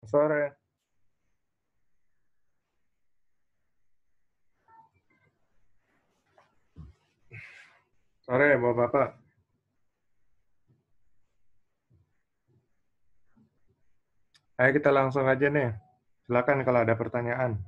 Sore. Sore, Bapak-Bapak. Ayo kita langsung aja nih. Silakan kalau ada pertanyaan.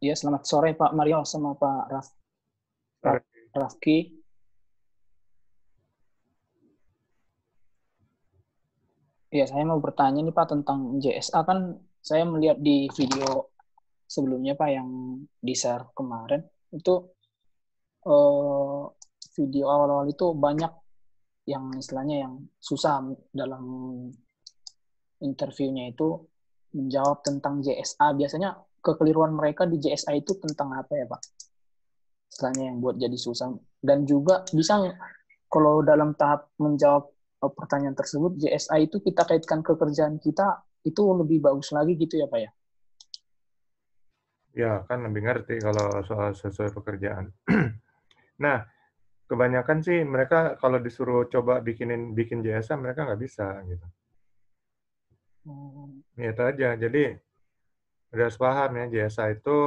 Ya, selamat sore Pak Mario sama Pak Sore. Rafki. Ya, saya mau bertanya nih Pak tentang JSA. Kan saya melihat di video sebelumnya Pak yang di-share kemarin, itu video awal-awal itu banyak yang istilahnya yang susah dalam interviewnya itu menjawab tentang JSA. Biasanya kekeliruan mereka di JSA itu tentang apa ya Pak? Istilahnya yang buat jadi susah. Dan juga bisa kalau dalam tahap menjawab pertanyaan tersebut, JSA itu kita kaitkan ke kerjaan kita, itu lebih bagus lagi gitu ya Pak ya? Ya, kan lebih ngerti kalau soal sesuai pekerjaan. Nah, kebanyakan sih mereka kalau disuruh coba bikin JSA, mereka nggak bisa gitu. Ya, itu aja. Jadi, udah harus paham ya, JSA itu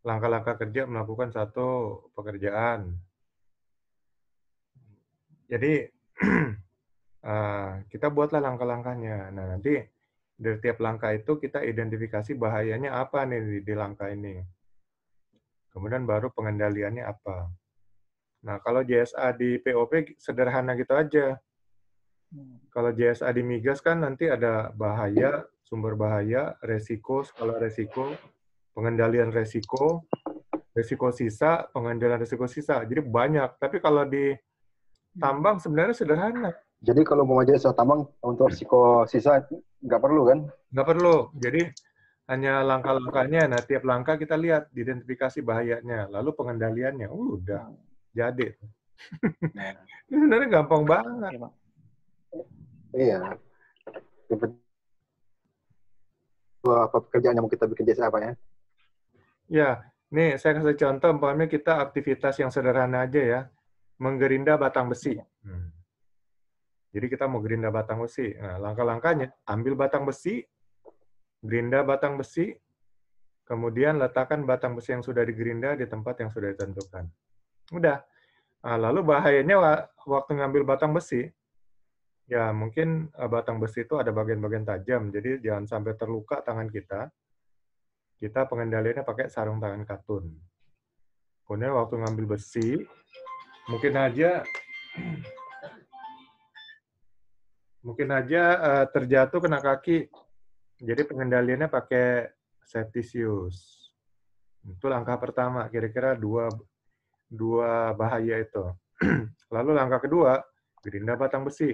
langkah-langkah kerja melakukan satu pekerjaan. Jadi, kita buatlah langkah-langkahnya. Nah, nanti dari tiap langkah itu kita identifikasi bahayanya apa nih di langkah ini. Kemudian baru pengendaliannya apa. Nah, kalau JSA di POP sederhana gitu aja. Kalau JSA di migas kan nanti ada bahaya, sumber bahaya, resiko, skala resiko, pengendalian resiko, resiko sisa, pengendalian resiko sisa. Jadi banyak. Tapi kalau di tambang sebenarnya sederhana. Jadi kalau mau JSA tambang untuk risiko sisa nggak perlu kan? Nggak perlu. Jadi hanya langkah-langkahnya. Nah, tiap langkah kita lihat identifikasi bahayanya, lalu pengendaliannya. Udah jadi. Ini sebenarnya gampang banget. Ya, Pak. Iya. Apa pekerjaan yang mau kita bikin JSA apa ya? Ya, nih saya kasih contoh, umpamanya kita aktivitas yang sederhana aja ya, menggerinda batang besi. Jadi kita mau gerinda batang besi. Nah, langkah-langkahnya, ambil batang besi, gerinda batang besi, kemudian letakkan batang besi yang sudah digerinda di tempat yang sudah ditentukan. Udah. Nah, lalu bahayanya waktu ngambil batang besi, ya mungkin batang besi itu ada bagian-bagian tajam, jadi jangan sampai terluka tangan kita. Kita pengendaliannya pakai sarung tangan katun. Kemudian waktu ngambil besi, mungkin aja terjatuh kena kaki. Jadi pengendaliannya pakai safety shoes. Itu langkah pertama, kira-kira dua bahaya itu. Lalu langkah kedua, gerinda batang besi.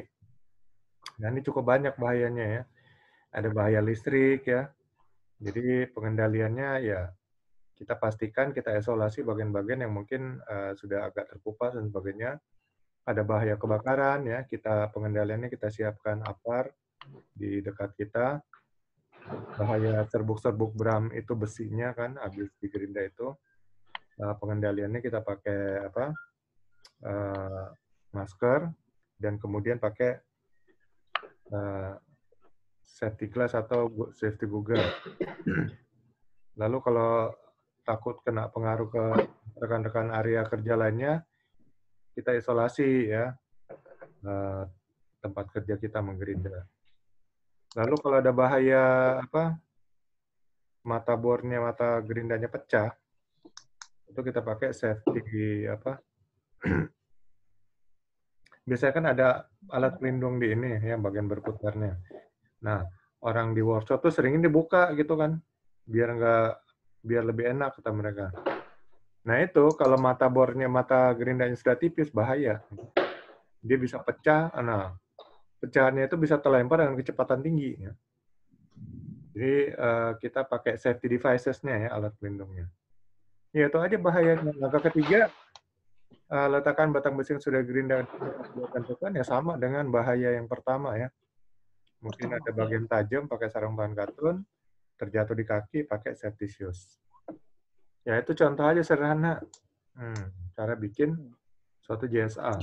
Nah, ini cukup banyak bahayanya ya. Ada bahaya listrik ya. Jadi pengendaliannya ya kita pastikan kita isolasi bagian-bagian yang mungkin sudah agak terkupas dan sebagainya. Ada bahaya kebakaran ya, kita pengendaliannya kita siapkan APAR di dekat kita. Bahaya serbuk-serbuk bram itu besinya kan habis digerinda itu. Pengendaliannya kita pakai masker dan kemudian pakai safety glass atau safety goggle. Lalu kalau takut kena pengaruh ke rekan-rekan area kerja lainnya, kita isolasi ya tempat kerja kita menggerinda. Lalu kalau ada bahaya mata bornya, mata gerindanya pecah, itu kita pakai safety biasanya kan ada alat pelindung di ini ya bagian berputarnya. Nah, orang di workshop tuh seringnya dibuka gitu kan, biar nggak biar lebih enak kata mereka. Nah itu kalau mata gerindanya sudah tipis bahaya. Dia bisa pecah, nah pecahannya itu bisa terlempar dengan kecepatan tinggi. Ya. Jadi kita pakai safety devices-nya ya, alat pelindungnya. Ya itu aja bahayanya. Langkah ketiga, letakkan batang besi yang sudah gerinda tentukan ya sama dengan bahaya yang pertama ya. Mungkin ada bagian tajam pakai sarung tangan katun, terjatuh di kaki pakai safety shoes. Ya itu contoh aja sederhana. Cara bikin suatu JSA.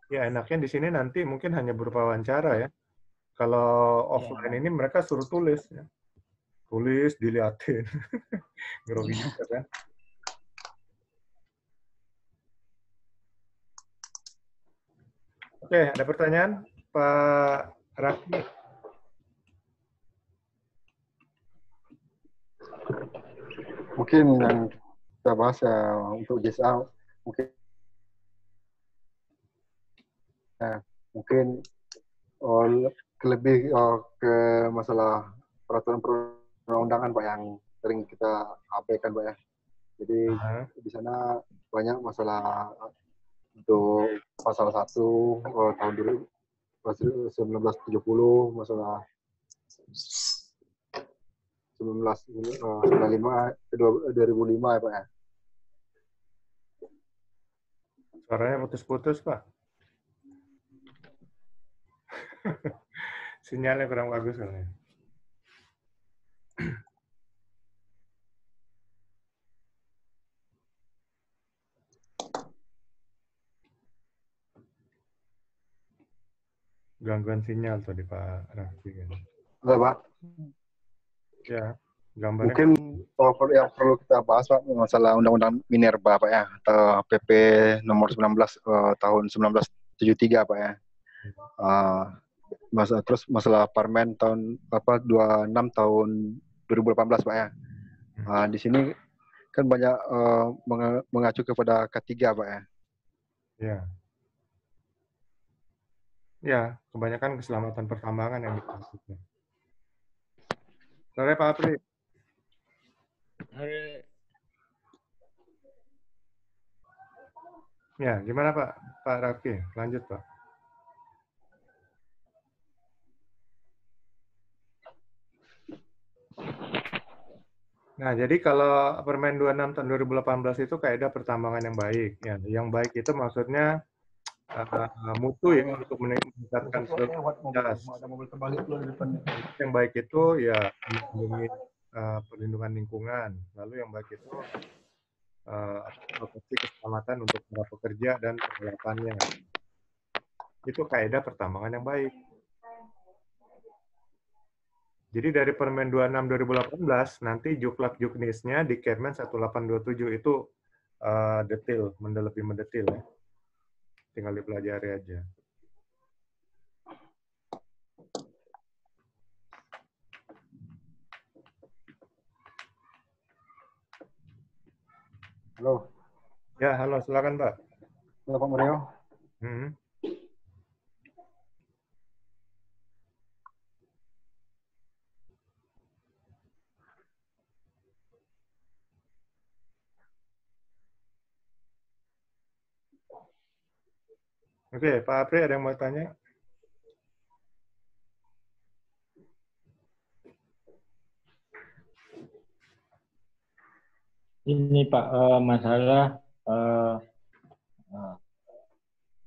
Ya enaknya di sini nanti mungkin hanya berupa wawancara ya. Kalau offline ini mereka suruh tulis ya. Tulis, diliatin. Grogi juga kan. Oke, ada pertanyaan? Pak Raffi. Mungkin yang kita bahas untuk JSA mungkin lebih ke masalah peraturan perundang-undangan Pak yang sering kita abaikan Pak ya. Jadi di sana banyak masalah untuk pasal 1 tahun 1970 masalah 2005 ya Pak ya. Suaranya putus-putus Pak. Sinyalnya kurang bagus soalnya. Gangguan sinyal tadi Pak Raffi. Enggak Pak. Ya, gambarnya. Mungkin yang perlu kita bahas Pak masalah Undang-Undang Minerba Pak ya atau PP nomor 19 tahun 1973 Pak ya. Terus masalah Permen tahun 26 tahun 2018 Pak ya. Di sini kan banyak mengacu kepada K3 Pak ya. Ya. Ya, kebanyakan keselamatan pertambangan yang dimaksudnya. Sore Pak Apri. Ya, gimana Pak Raffi? Lanjut Pak. Nah, jadi kalau Permen 26 tahun 2018 itu kaidah pertambangan yang baik. Ya, yang baik itu maksudnya mutu ya untuk meningkatkan produktivitas. Yang baik itu ya melindungi perlindungan lingkungan. Lalu yang baik itu proteksi keselamatan untuk para pekerja dan peralatannya. Itu kaidah pertambangan yang baik. Jadi dari Permen 26 2018 nanti juklak juknisnya di Kemen 1827 itu detail, lebih mendetil ya. Tinggal dipelajari aja. Halo. Ya, halo, silakan Pak. Halo Pak Mario. Oke, Pak Apri ada yang mau tanya? Ini Pak, masalah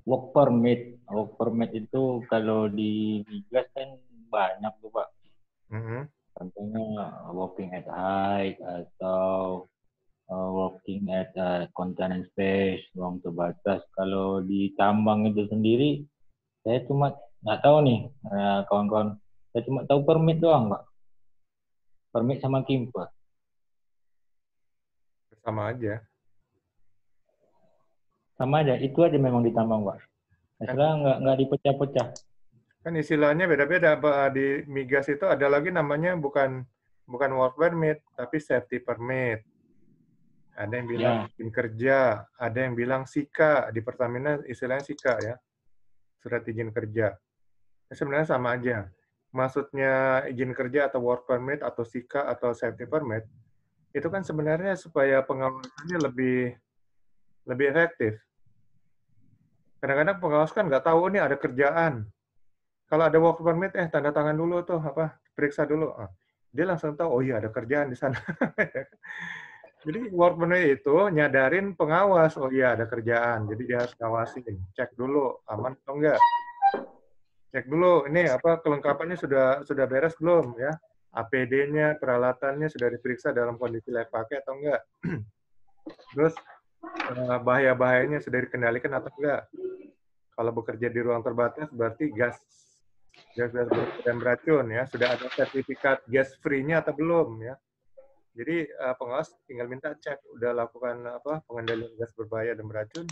work permit. Work permit itu kalau di migas kan banyak tuh Pak. Contohnya working at height atau working at containment space, ruang terbatas. Kalau di tambang itu sendiri, saya cuma nggak tahu nih, kawan-kawan. Saya cuma tahu permit doang Pak. Permit sama kimper. Sama aja. Sama aja, itu aja memang ditambang Pak. Masalah nggak dipecah-pecah. Kan istilahnya beda-beda. Di migas itu ada lagi namanya bukan work permit, tapi safety permit. Ada yang bilang izin kerja, ada yang bilang SIKA. Di Pertamina istilahnya SIKA ya, surat izin kerja. Sebenarnya sama aja. maksudnya izin kerja atau work permit atau SIKA atau safety permit, itu kan sebenarnya supaya pengawasannya lebih efektif. Kadang-kadang pengawas kan nggak tahu nih ada kerjaan. Kalau ada work permit, tanda tangan dulu tuh, periksa dulu. Dia langsung tahu, oh iya ada kerjaan di sana. Jadi work permit itu nyadarin pengawas, oh iya ada kerjaan. Jadi dia harus ngawasin, cek dulu aman atau enggak. Cek dulu ini kelengkapannya sudah beres belum ya? APD-nya, peralatannya sudah diperiksa dalam kondisi layak pakai atau enggak. Terus bahaya-bahayanya sudah dikendalikan atau enggak. Kalau bekerja di ruang terbatas berarti gas beracun ya, sudah ada sertifikat gas free-nya atau belum ya. Jadi pengawas tinggal minta cek udah lakukan pengendalian gas berbahaya dan beracun.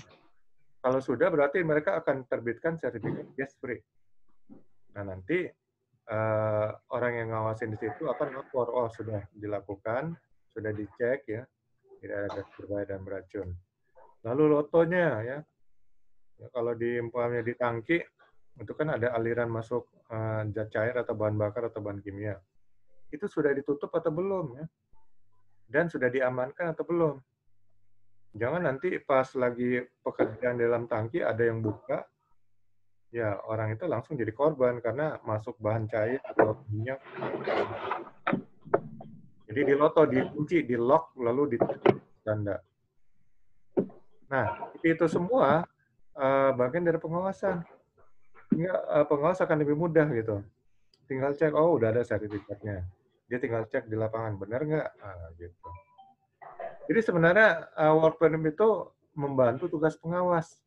Kalau sudah berarti mereka akan terbitkan sertifikat gas free. Nah, nanti orang yang ngawasin di situ akan lapor, oh sudah dilakukan, sudah dicek ya, tidak ada gas berbahaya dan beracun. Lalu lotonya ya, kalau umpamanya di tangki, itu kan ada aliran masuk zat cair atau bahan bakar atau bahan kimia. Itu sudah ditutup atau belum ya? Dan sudah diamankan atau belum? Jangan nanti pas lagi pekerjaan dalam tangki ada yang buka, ya orang itu langsung jadi korban karena masuk bahan cair atau minyak. Jadi diloto, dikunci, di lock, lalu ditutup tanda. Nah, itu semua bagian dari pengawasan. Pengawas akan lebih mudah gitu. Tinggal cek, oh udah ada sertifikatnya. Dia tinggal cek di lapangan, benar nggak? Gitu. Jadi sebenarnya work permit itu membantu tugas pengawas.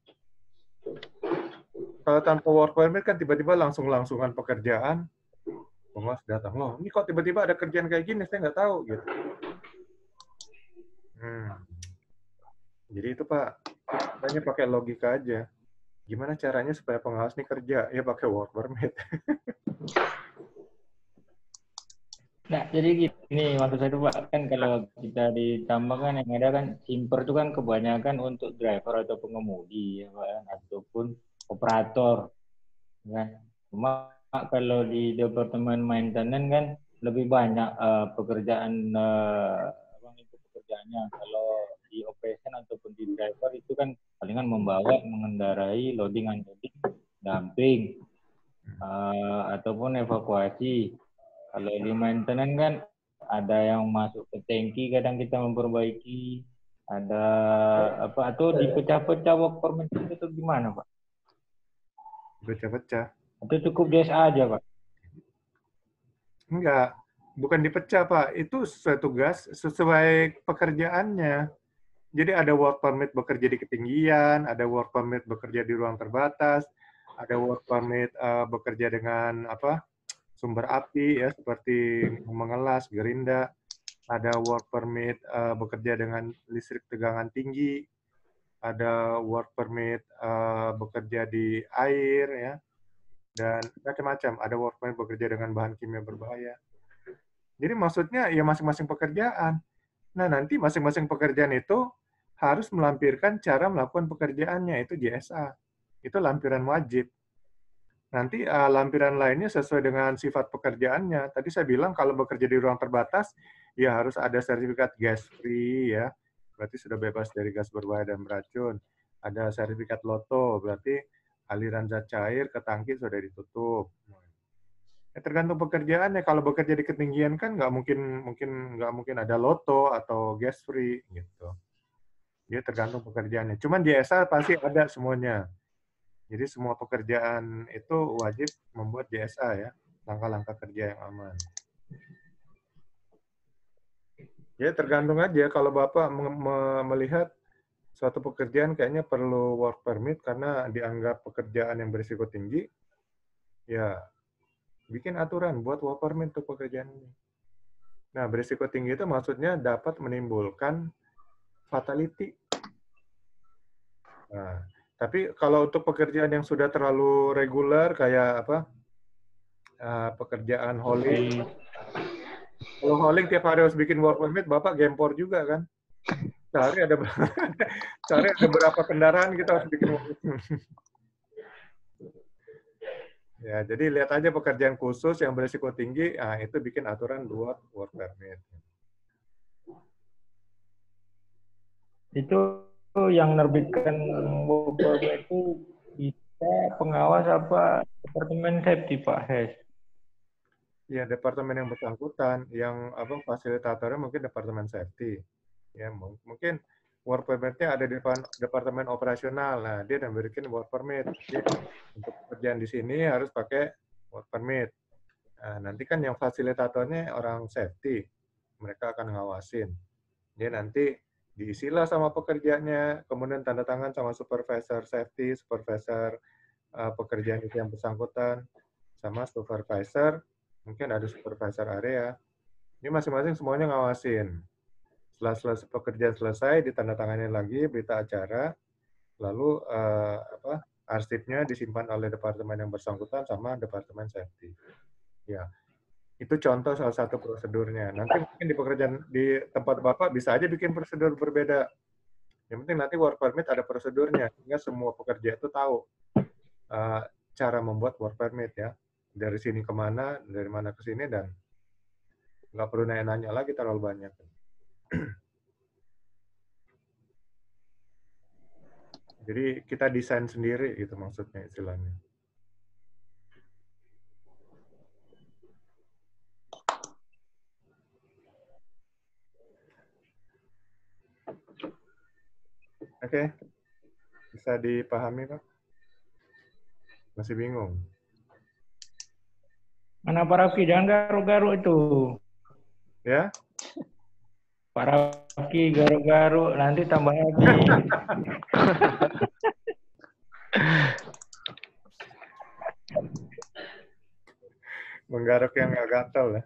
Kalau tanpa work permit kan tiba-tiba langsungan pekerjaan, pengawas datang, loh ini kok tiba-tiba ada kerjaan kayak gini, saya nggak tahu gitu. Jadi itu Pak, hanya pakai logika aja. Gimana caranya supaya pengawas ini kerja? Ya pakai work permit. Nah, jadi gini, maksud saya itu Pak, kan kalau kita ditambah kan yang ada kan simper itu kan kebanyakan untuk driver atau pengemudi ya Pak, ataupun operator. Kan? Cuma kalau di departemen maintenance kan lebih banyak pekerjaan pekerjaannya. Kalau di operation ataupun di driver itu kan palingan membawa, mengendarai, loading, unloading, dumping, ataupun evakuasi. Kalau di maintenance kan ada yang masuk ke tangki, kadang kita memperbaiki, ada atau dipecah-pecah work permit itu gimana Pak? Pecah-pecah. Atau cukup JSA aja Pak? Enggak, bukan dipecah Pak. Itu sesuai tugas, sesuai pekerjaannya. Jadi ada work permit bekerja di ketinggian, ada work permit bekerja di ruang terbatas, ada work permit bekerja dengan sumber api ya seperti mengelas, gerinda, ada work permit bekerja dengan listrik tegangan tinggi, ada work permit bekerja di air ya, dan macam-macam. Ada work permit bekerja dengan bahan kimia berbahaya. Jadi maksudnya ya masing-masing pekerjaan. Nah nanti masing-masing pekerjaan itu harus melampirkan cara melakukan pekerjaannya, itu JSA. Itu lampiran wajib. Nanti lampiran lainnya sesuai dengan sifat pekerjaannya. Tadi saya bilang kalau bekerja di ruang terbatas, ya harus ada sertifikat gas free ya, berarti sudah bebas dari gas berbahaya dan beracun. Ada sertifikat LOTO, berarti aliran zat cair ke tangki sudah ditutup. Ya, tergantung pekerjaannya. Kalau bekerja di ketinggian kan nggak mungkin ada LOTO atau gas free gitu. Dia tergantung pekerjaannya. Cuman di JSA pasti ada semuanya. Jadi semua pekerjaan itu wajib membuat JSA ya, langkah-langkah kerja yang aman. Ya tergantung aja kalau Bapak melihat suatu pekerjaan kayaknya perlu work permit karena dianggap pekerjaan yang berisiko tinggi, ya bikin aturan buat work permit untuk pekerjaan ini. Nah berisiko tinggi itu maksudnya dapat menimbulkan fatality. Nah, tapi kalau untuk pekerjaan yang sudah terlalu reguler kayak pekerjaan hauling, kalau hauling tiap hari harus bikin work permit, Bapak gempor juga kan? Sehari ada berapa kendaraan kita harus bikin work permit. Ya, jadi lihat aja pekerjaan khusus yang berisiko tinggi, nah itu bikin aturan buat work permit. Itu yang nerbitkan work permit itu kita pengawas apa Departemen Safety Pak Hes? Ya, departemen yang bersangkutan, yang apa fasilitatornya mungkin departemen safety. Ya, mungkin work permit-nya ada di departemen operasional. Nah, dia yang bikin work permit. Jadi, untuk pekerjaan di sini harus pakai work permit. Nah, nanti kan yang fasilitatornya orang safety. Mereka akan ngawasin. Dia nanti diisilah sama pekerjanya, kemudian tanda tangan sama supervisor safety, supervisor pekerjaan itu yang bersangkutan, sama supervisor, mungkin ada supervisor area. Ini masing-masing semuanya ngawasin. Setelah pekerjaan selesai, ditandatangani lagi berita acara, lalu arsipnya disimpan oleh departemen yang bersangkutan sama departemen safety. Ya, itu contoh salah satu prosedurnya. Nanti mungkin di pekerjaan di tempat Bapak bisa aja bikin prosedur berbeda. Yang penting nanti work permit ada prosedurnya, sehingga semua pekerja itu tahu cara membuat work permit ya. Dari sini kemana, dari mana ke sini, dan nggak perlu nanya-nanya lagi terlalu banyak. Jadi kita desain sendiri gitu maksudnya istilahnya. Oke, bisa dipahami Pak? Masih bingung? Mana Pak Rafki, jangan garuk-garuk itu. Ya? Pak Rafki garuk-garuk, nanti tambah lagi. Menggaruk yang nggak gatel ya?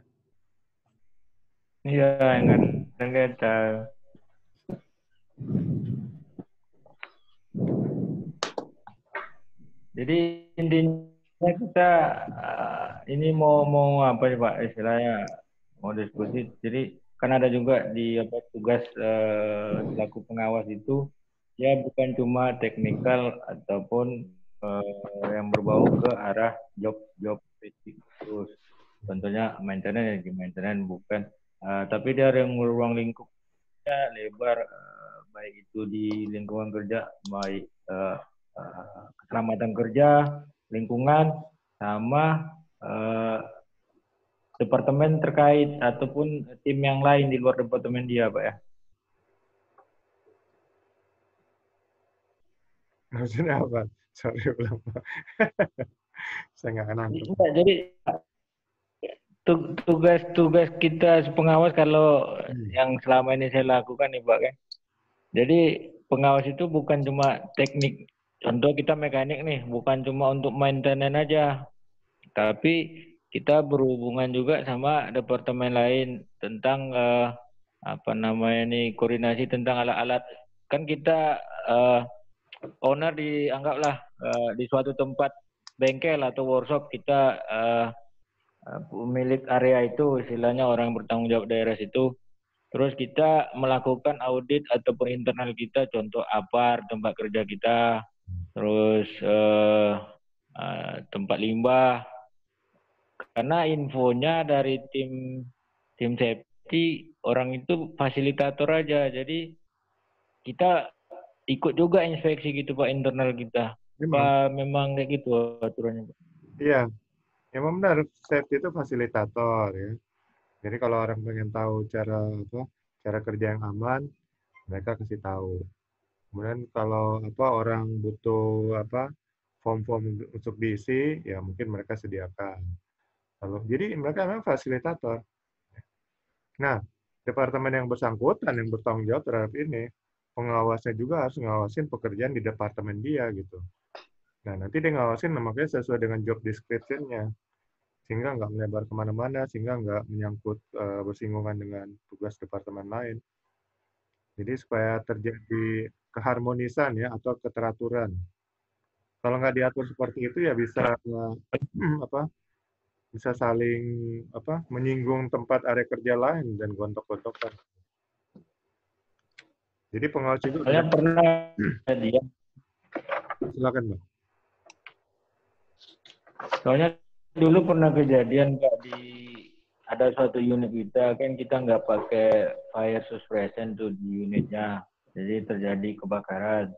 Iya, nggak gatal. Jadi intinya kita ini mau apa sih Pak istilahnya, mau diskusi. Jadi kan ada juga di tugas selaku pengawas itu ya bukan cuma teknikal ataupun yang berbau ke arah job terus. Contohnya maintenance bukan, tapi dari ruang lingkupnya lebar, baik itu di lingkungan kerja, baik keselamatan kerja, lingkungan, sama departemen terkait ataupun tim yang lain di luar departemen dia, Pak ya. Maksudnya apa? Sorry ulang Pak. Saya nggak nangkep. Jadi tugas kita pengawas kalau yang selama ini saya lakukan nih Pak kan. Jadi pengawas itu bukan cuma teknik. Contoh kita mekanik nih, bukan cuma untuk maintenance aja. Tapi kita berhubungan juga sama departemen lain tentang koordinasi tentang alat-alat. Kan kita owner dianggaplah di suatu tempat bengkel atau workshop, kita pemilik area itu, istilahnya orang bertanggung jawab daerah situ. Terus kita melakukan audit ataupun internal kita, contoh APAR, tempat kerja kita, terus tempat limbah. Karena infonya dari tim safety, orang itu fasilitator aja. Jadi kita ikut juga inspeksi gitu Pak internal kita. Memang kayak gitu aturannya Pak? Iya, memang benar. Safety itu fasilitator ya. Jadi kalau orang pengen tahu cara kerja yang aman, mereka kasih tahu. Kemudian kalau orang butuh form-form untuk diisi, ya mungkin mereka sediakan. Jadi mereka memang fasilitator. Nah, departemen yang bersangkutan yang bertanggung jawab terhadap ini, pengawasnya juga harus ngawasin pekerjaan di departemen dia gitu. Nah, nanti dia ngawasin makanya sesuai dengan job description-nya. Sehingga nggak melebar kemana-mana, sehingga nggak menyangkut bersinggungan dengan tugas departemen lain. Jadi supaya terjadi keharmonisan ya atau keteraturan. Kalau nggak diatur seperti itu ya bisa bisa saling menyinggung tempat area kerja lain dan gontok-gontokan. Jadi pengawas itu saya pernah dia. Silakan Bang. Soalnya dulu pernah kejadian Kak ada suatu unit kita nggak pakai fire suppression tuh di unitnya, jadi terjadi kebakaran.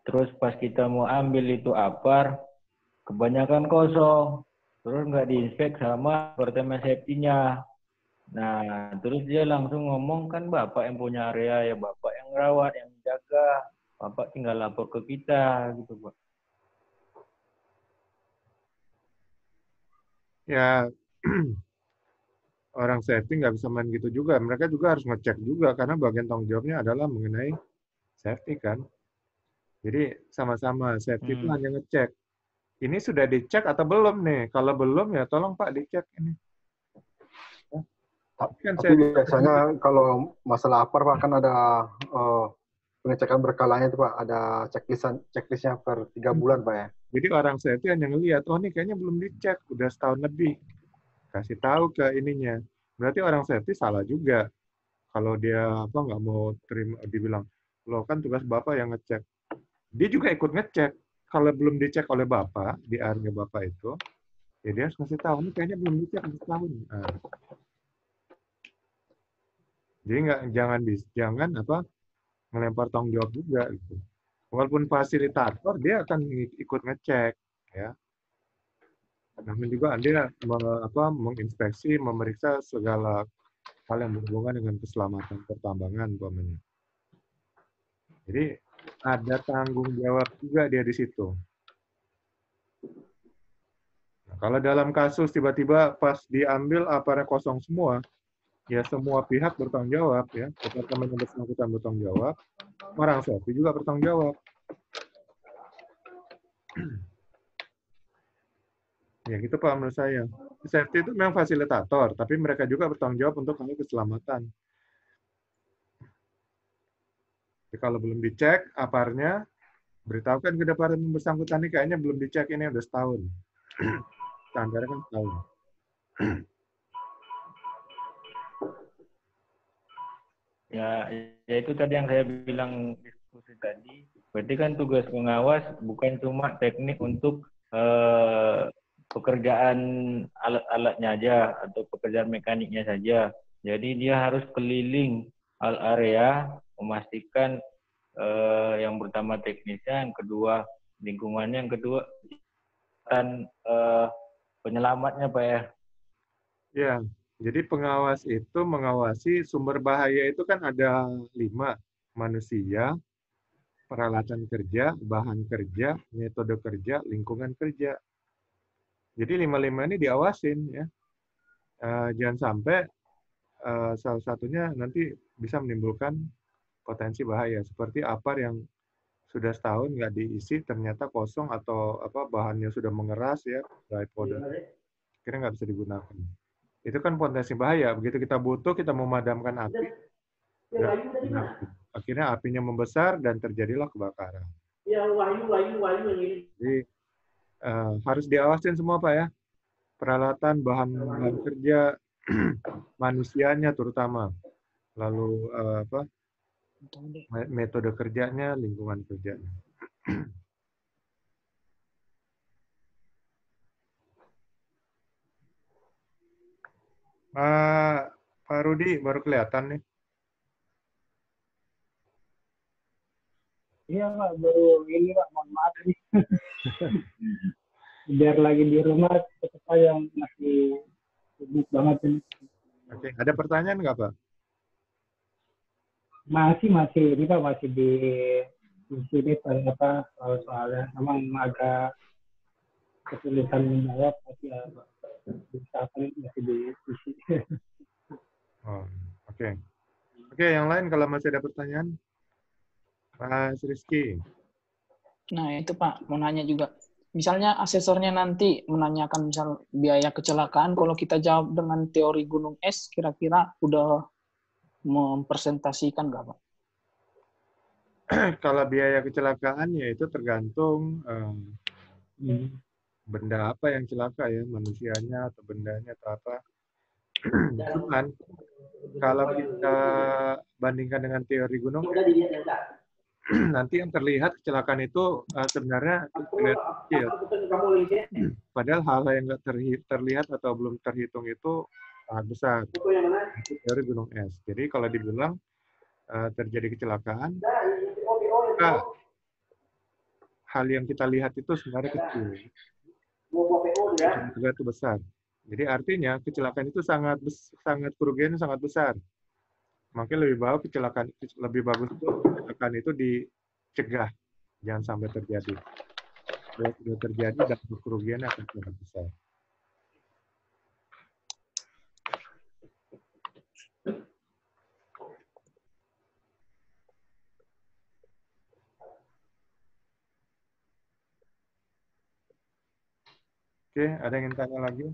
Terus pas kita mau ambil itu apar, kebanyakan kosong, terus nggak diinspek sama departemen safety-nya. Nah, terus dia langsung ngomong, kan Bapak yang punya area, ya Bapak yang rawat, yang jaga, Bapak tinggal lapor ke kita, gitu Pak. Ya, orang safety nggak bisa main gitu juga. Mereka juga harus ngecek juga, karena bagian tanggung jawabnya adalah mengenai safety kan. Jadi sama-sama safety itu hanya ngecek. Ini sudah dicek atau belum nih? Kalau belum ya tolong Pak dicek ini. Tapi biasanya kalau masalah apar Pak kan ada pengecekan berkalanya itu Pak, ada checklistnya per 3 bulan Pak ya. Jadi orang safety hanya ngelihat, oh ini kayaknya belum dicek, udah setahun lebih. Kasih tahu ke ininya. Berarti orang safety salah juga. Kalau dia nggak mau terima, dibilang, lo kan tugas Bapak yang ngecek. Dia juga ikut ngecek. Kalau belum dicek oleh Bapak, di area Bapak itu, ya dia harus ngasih tahu, ini kayaknya belum dicek setahun. Nah. Jadi jangan melempar tanggung jawab juga gitu. Walaupun fasilitator dia akan ikut ngecek ya. Namun juga dia menginspeksi, memeriksa segala hal yang berhubungan dengan keselamatan pertambangan umpamanya. Jadi ada tanggung jawab juga dia di situ. Nah, kalau dalam kasus tiba-tiba pas diambil aparnya kosong semua, ya semua pihak bertanggung jawab ya. Departemen yang bersangkutan bertanggung jawab, orang safety juga bertanggung jawab. Ya gitu Pak menurut saya. Safety itu memang fasilitator, tapi mereka juga bertanggung jawab untuk hal keselamatan. Jadi kalau belum dicek aparnya, beritahukan ke departemen bersangkutan ini kayaknya belum dicek, ini udah setahun. Standarnya kan setahun. Ya itu tadi yang saya bilang diskusi tadi. Berarti kan tugas pengawas bukan cuma teknik untuk pekerjaan alat-alatnya aja atau pekerjaan mekaniknya saja. Jadi dia harus keliling area memastikan yang pertama teknisnya, yang kedua lingkungannya, yang kedua dan penyelamatnya Pak ya. Ya, jadi pengawas itu mengawasi sumber bahaya itu kan ada 5. Manusia, peralatan kerja, bahan kerja, metode kerja, lingkungan kerja. Jadi 5 ini diawasin ya. Jangan sampai salah satunya nanti bisa menimbulkan potensi bahaya. Seperti apar yang sudah setahun nggak diisi, ternyata kosong atau bahannya sudah mengeras ya, dry powder, akhirnya nggak bisa digunakan. Itu kan potensi bahaya. Begitu kita butuh, kita memadamkan api, akhirnya apinya membesar dan terjadilah kebakaran. Jadi harus diawasin semua Pak ya. Peralatan, bahan kerja, manusianya terutama. Lalu metode kerjanya, lingkungan kerjanya. Pak Rudi baru kelihatan nih. Iya Pak, baru ini Pak, mohon maaf nih. Biar lagi di rumah, tetap yang masih sibuk banget ini. Oke, ada pertanyaan nggak Pak? Masih ini Pak, masih di sini soalnya memang agak kesulitan menjawab, tapi ya masih di sini. Oh, oke. Oke, yang lain kalau masih ada pertanyaan, Pak Rizky. Nah itu Pak, mau nanya juga. Misalnya asesornya nanti menanyakan misal biaya kecelakaan, kalau kita jawab dengan teori gunung es, kira-kira udah mempresentasikan nggak Pak? Kalau biaya kecelakaan ya itu tergantung benda apa yang celaka ya, manusianya atau bendanya atau apa. Cuman kalau kita bandingkan dengan teori gunung, nanti yang terlihat kecelakaan itu sebenarnya kecil. Padahal hal-hal yang nggak terlihat atau belum terhitung itu sangat besar. Itu teori gunung es. Jadi kalau dibilang terjadi kecelakaan, maka hal yang kita lihat itu sebenarnya kecil. Kecelakaan itu besar. Jadi artinya kecelakaan itu sangat kerugiannya sangat besar. Makanya lebih bagus itu kecelakaan itu dicegah, jangan sampai terjadi. Kalau sudah terjadi, dampak kerugiannya akan sangat besar. Oke, ada yang ingin tanya lagi?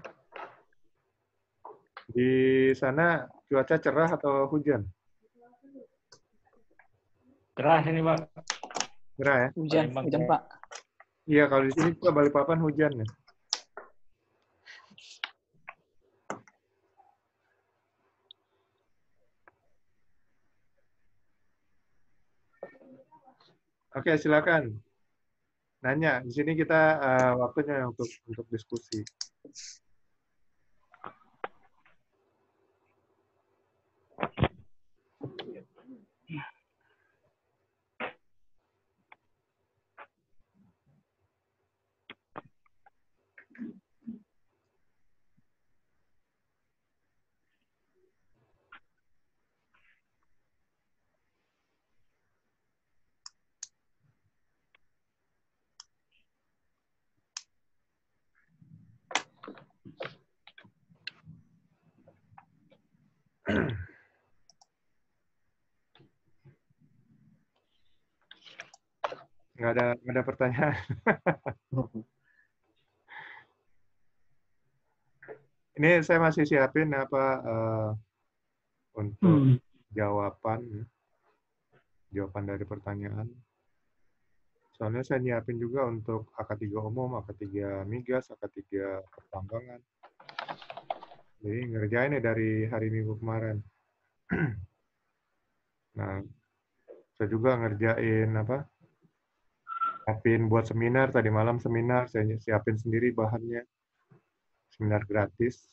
Di sana cuaca cerah atau hujan? Cerah ini, Pak. Cerah ya? Hujan Pak. Iya, kalau di sini juga Balikpapan hujan ya. Oke, silakan. Nanya. Di sini kita waktunya untuk diskusi. Nggak ada pertanyaan. Ini saya masih siapin untuk jawaban dari pertanyaan. Soalnya saya nyiapin juga untuk AK3 umum, AK3 migas, AK3 pertambangan. Jadi ngerjain nih dari hari Minggu kemarin. Nah, saya juga ngerjain siapin buat seminar, tadi malam seminar, saya siapin sendiri bahannya. Seminar gratis.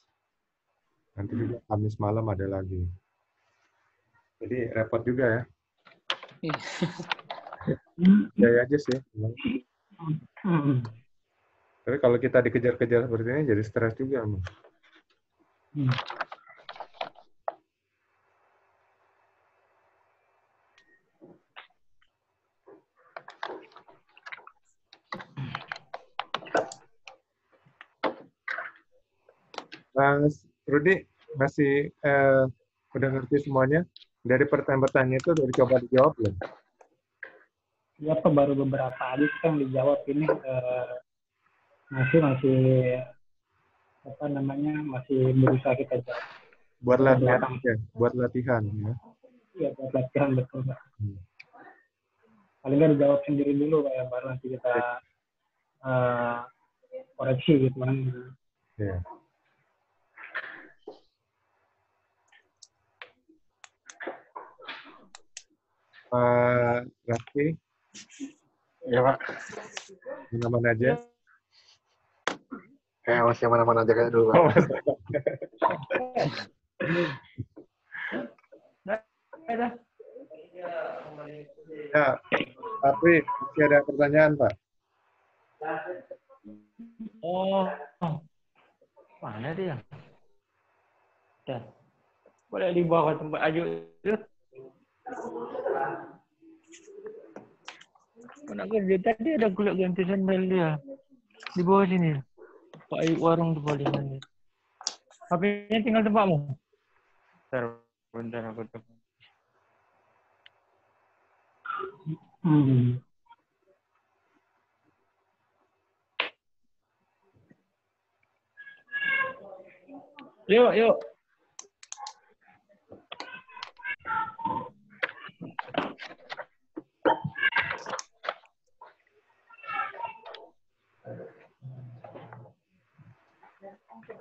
Nanti juga Kamis malam ada lagi. Jadi repot juga ya. Jaya aja sih. Tapi kalau kita dikejar-kejar seperti ini jadi stres juga. Mas Rudi masih udah ngerti semuanya? Dari pertanyaan itu udah coba dijawab belum? Ya, Pak, baru beberapa aja yang dijawab ini masih masih berusaha kita jawab. Buat latihan ya, buat latihan ya. Iya, buat latihan betul, Pak. Paling nggak dijawab sendiri dulu, Pak, ya, baru nanti kita koreksi gitu kan. Ya. Pak Raffi? Ya, Pak. Mana-mana aja? Kayak masih mana-mana aja kayak dulu, Pak. Ya, tapi masih ada pertanyaan, Pak? Oh, mana dia? Boleh dibawa ke tempat aja. Mana kerja tadi ada kulit ganti sandal dia di bawah sini. Pak Ayub warung tuh paling ini. HP-nya tinggal tempatmu. Bentar aku telepon. Yuk.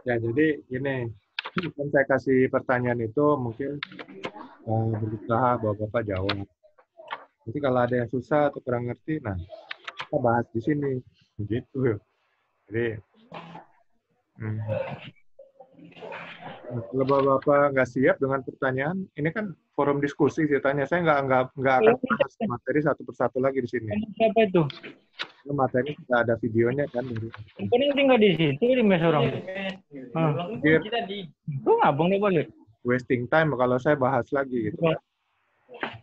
Ya, jadi gini, kan saya kasih pertanyaan itu mungkin berusaha bahwa Bapak jawab. Jadi kalau ada yang susah atau kurang ngerti, nah kita bahas di sini. Gitu. Jadi, kalau Bapak nggak siap dengan pertanyaan, ini kan forum diskusi ceritanya. Saya nggak akan bahas materi satu persatu lagi di sini. Siapa itu? Materi sudah ada videonya kan. Ini tinggal di situ di mes orang. Itu ngabang nih balik. Wasting time kalau saya bahas lagi gitu.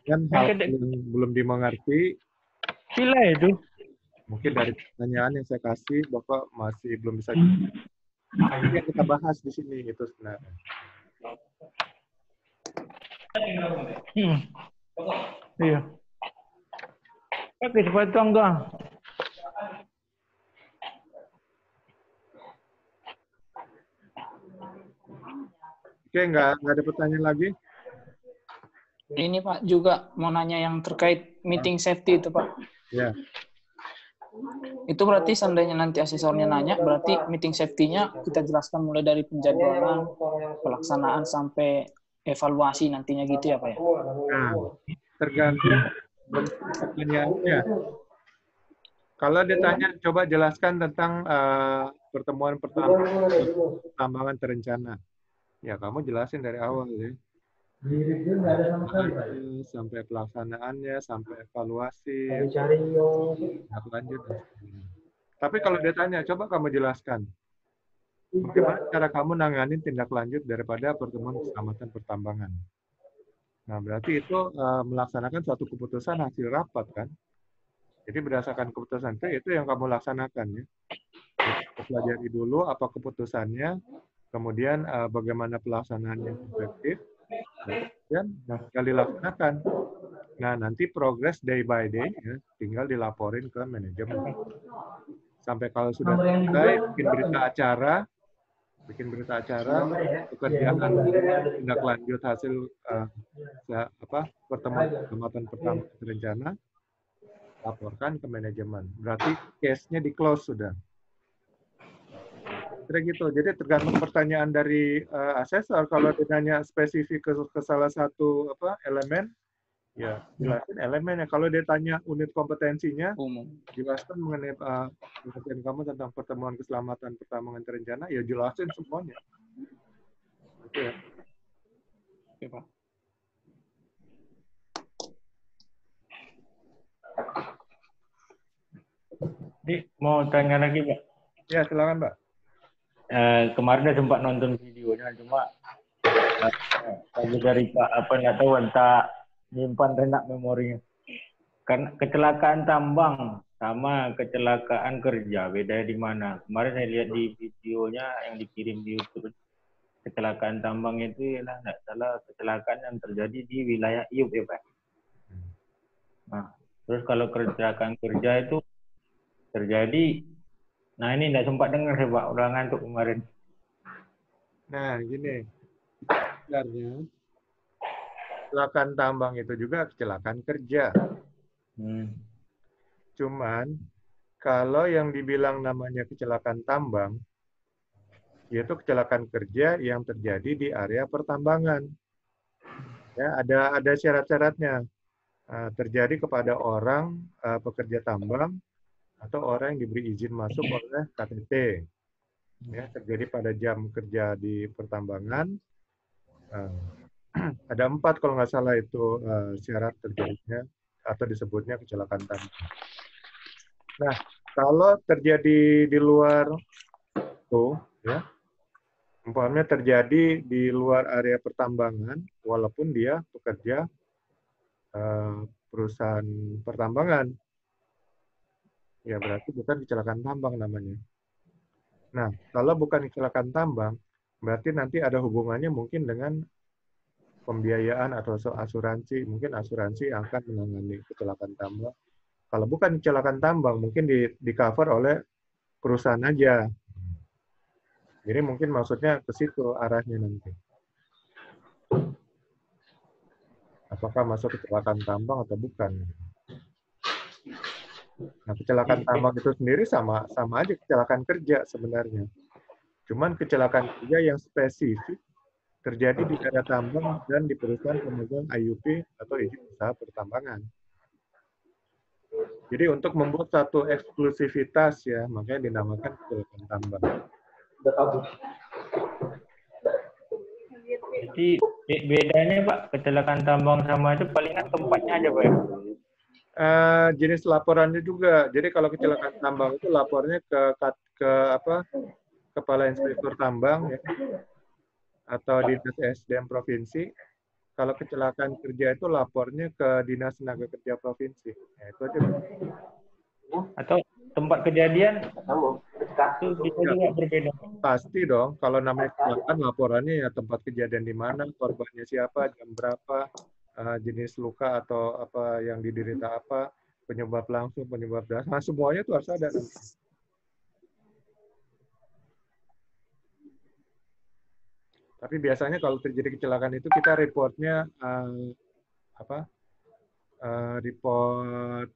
Kan hal yang belum dimengerti. Gila itu. Mungkin dari pertanyaan yang saya kasih, Bapak masih belum bisa jawab. Ini yang kita bahas di sini gitu sebenarnya. Iya. Pakai sepatu enggak? Oke, nggak ada pertanyaan lagi? Ini Pak juga mau nanya yang terkait meeting safety itu Pak. Ya. Itu berarti seandainya nanti asesornya nanya, berarti meeting safety-nya kita jelaskan mulai dari penjadwalan, pelaksanaan, sampai evaluasi nantinya gitu ya Pak ya? Nah, tergantung pertanyaannya. Kalau ditanya, coba jelaskan tentang pertemuan pertambangan terencana. Ya, kamu jelasin dari awal ya. Sampai pelaksanaannya, sampai evaluasi, lanjut. Tapi kalau dia tanya, coba kamu jelaskan. Bagaimana cara kamu nanganin tindak lanjut daripada pertemuan keselamatan pertambangan? Nah, berarti itu melaksanakan suatu keputusan hasil rapat, kan? Jadi berdasarkan keputusan itu yang kamu laksanakan, ya. Pelajari dulu apa keputusannya, kemudian bagaimana pelaksanaannya efektif, dan tinggal dilaksanakan. Nah, nanti progres day by day, ya, tinggal dilaporin ke manajemen. Sampai kalau sudah selesai, bikin berita acara, pekerjaan tindak lanjut hasil pertemuan keselamatan pertama terencana, laporkan ke manajemen. Berarti case-nya di-close sudah. Kira gitu. Jadi tergantung pertanyaan dari asesor. Kalau ditanya spesifik ke salah satu elemen, ya jelasin elemennya. Kalau dia tanya unit kompetensinya, jelaskan mengenai pengertian kamu tentang pertemuan keselamatan pertambangan terencana, ya jelasin semuanya. Oke ya. Oke, Pak. Jadi, mau tanya lagi, Pak? Ya, silakan, Pak. Kemarin saya sempat nonton videonya, cuma lagi dari Pak nggak tahu entah nyimpan renak memorinya. Karena kecelakaan tambang sama kecelakaan kerja beda di mana? Kemarin saya lihat di videonya yang dikirim di YouTube, kecelakaan tambang itu ya nggak salah kecelakaan yang terjadi di wilayah Iup ya Pak. Nah, terus kalau kecelakaan kerja itu terjadi, nah ini nggak sempat dengar ya Pak, udah ngantuk kemarin. Nah, gini, sebenarnya kecelakaan tambang itu juga kecelakaan kerja. Cuman, kalau yang dibilang namanya kecelakaan tambang, yaitu kecelakaan kerja yang terjadi di area pertambangan. Ya, ada syarat-syaratnya. Terjadi kepada orang pekerja tambang atau orang yang diberi izin masuk oleh KTT. Ya, terjadi pada jam kerja di pertambangan. Ada 4 kalau nggak salah itu syarat terjadinya atau disebutnya kecelakaan tambang. Nah, kalau terjadi di luar itu, ya, umpamanya terjadi di luar area pertambangan, walaupun dia pekerja perusahaan pertambangan, ya berarti bukan kecelakaan tambang namanya. Nah, kalau bukan kecelakaan tambang, berarti nanti ada hubungannya mungkin dengan pembiayaan atau asuransi. Mungkin asuransi akan menangani kecelakaan tambang. Kalau bukan kecelakaan tambang, mungkin di-cover oleh perusahaan aja. Jadi mungkin maksudnya ke situ arahnya nanti. Apakah masuk kecelakaan tambang atau bukan? Nah, kecelakaan tambang itu sendiri sama aja kecelakaan kerja sebenarnya. Cuman kecelakaan kerja yang spesifik terjadi di area tambang dan di perusahaan pemegang IUP atau izin usaha pertambangan. Jadi untuk membuat satu eksklusivitas ya, makanya dinamakan kecelakaan tambang. Jadi bedanya Pak, kecelakaan tambang sama itu palingan tempatnya aja Pak ya? Jenis laporannya juga. Jadi kalau kecelakaan tambang itu lapornya ke apa? Kepala Inspektur Tambang ya, atau Dinas SDM Provinsi. Kalau kecelakaan kerja itu lapornya ke Dinas Tenaga Kerja Provinsi. Ya, itu aja. Atau tempat kejadian itu bisa juga berbeda. Pasti dong. Kalau namanya kecelakaan, laporannya ya tempat kejadian di mana, korbannya siapa, jam berapa, jenis luka atau apa yang diderita apa, penyebab langsung, penyebab dasar. Nah, semuanya itu harus ada. Tapi biasanya kalau terjadi kecelakaan itu kita reportnya report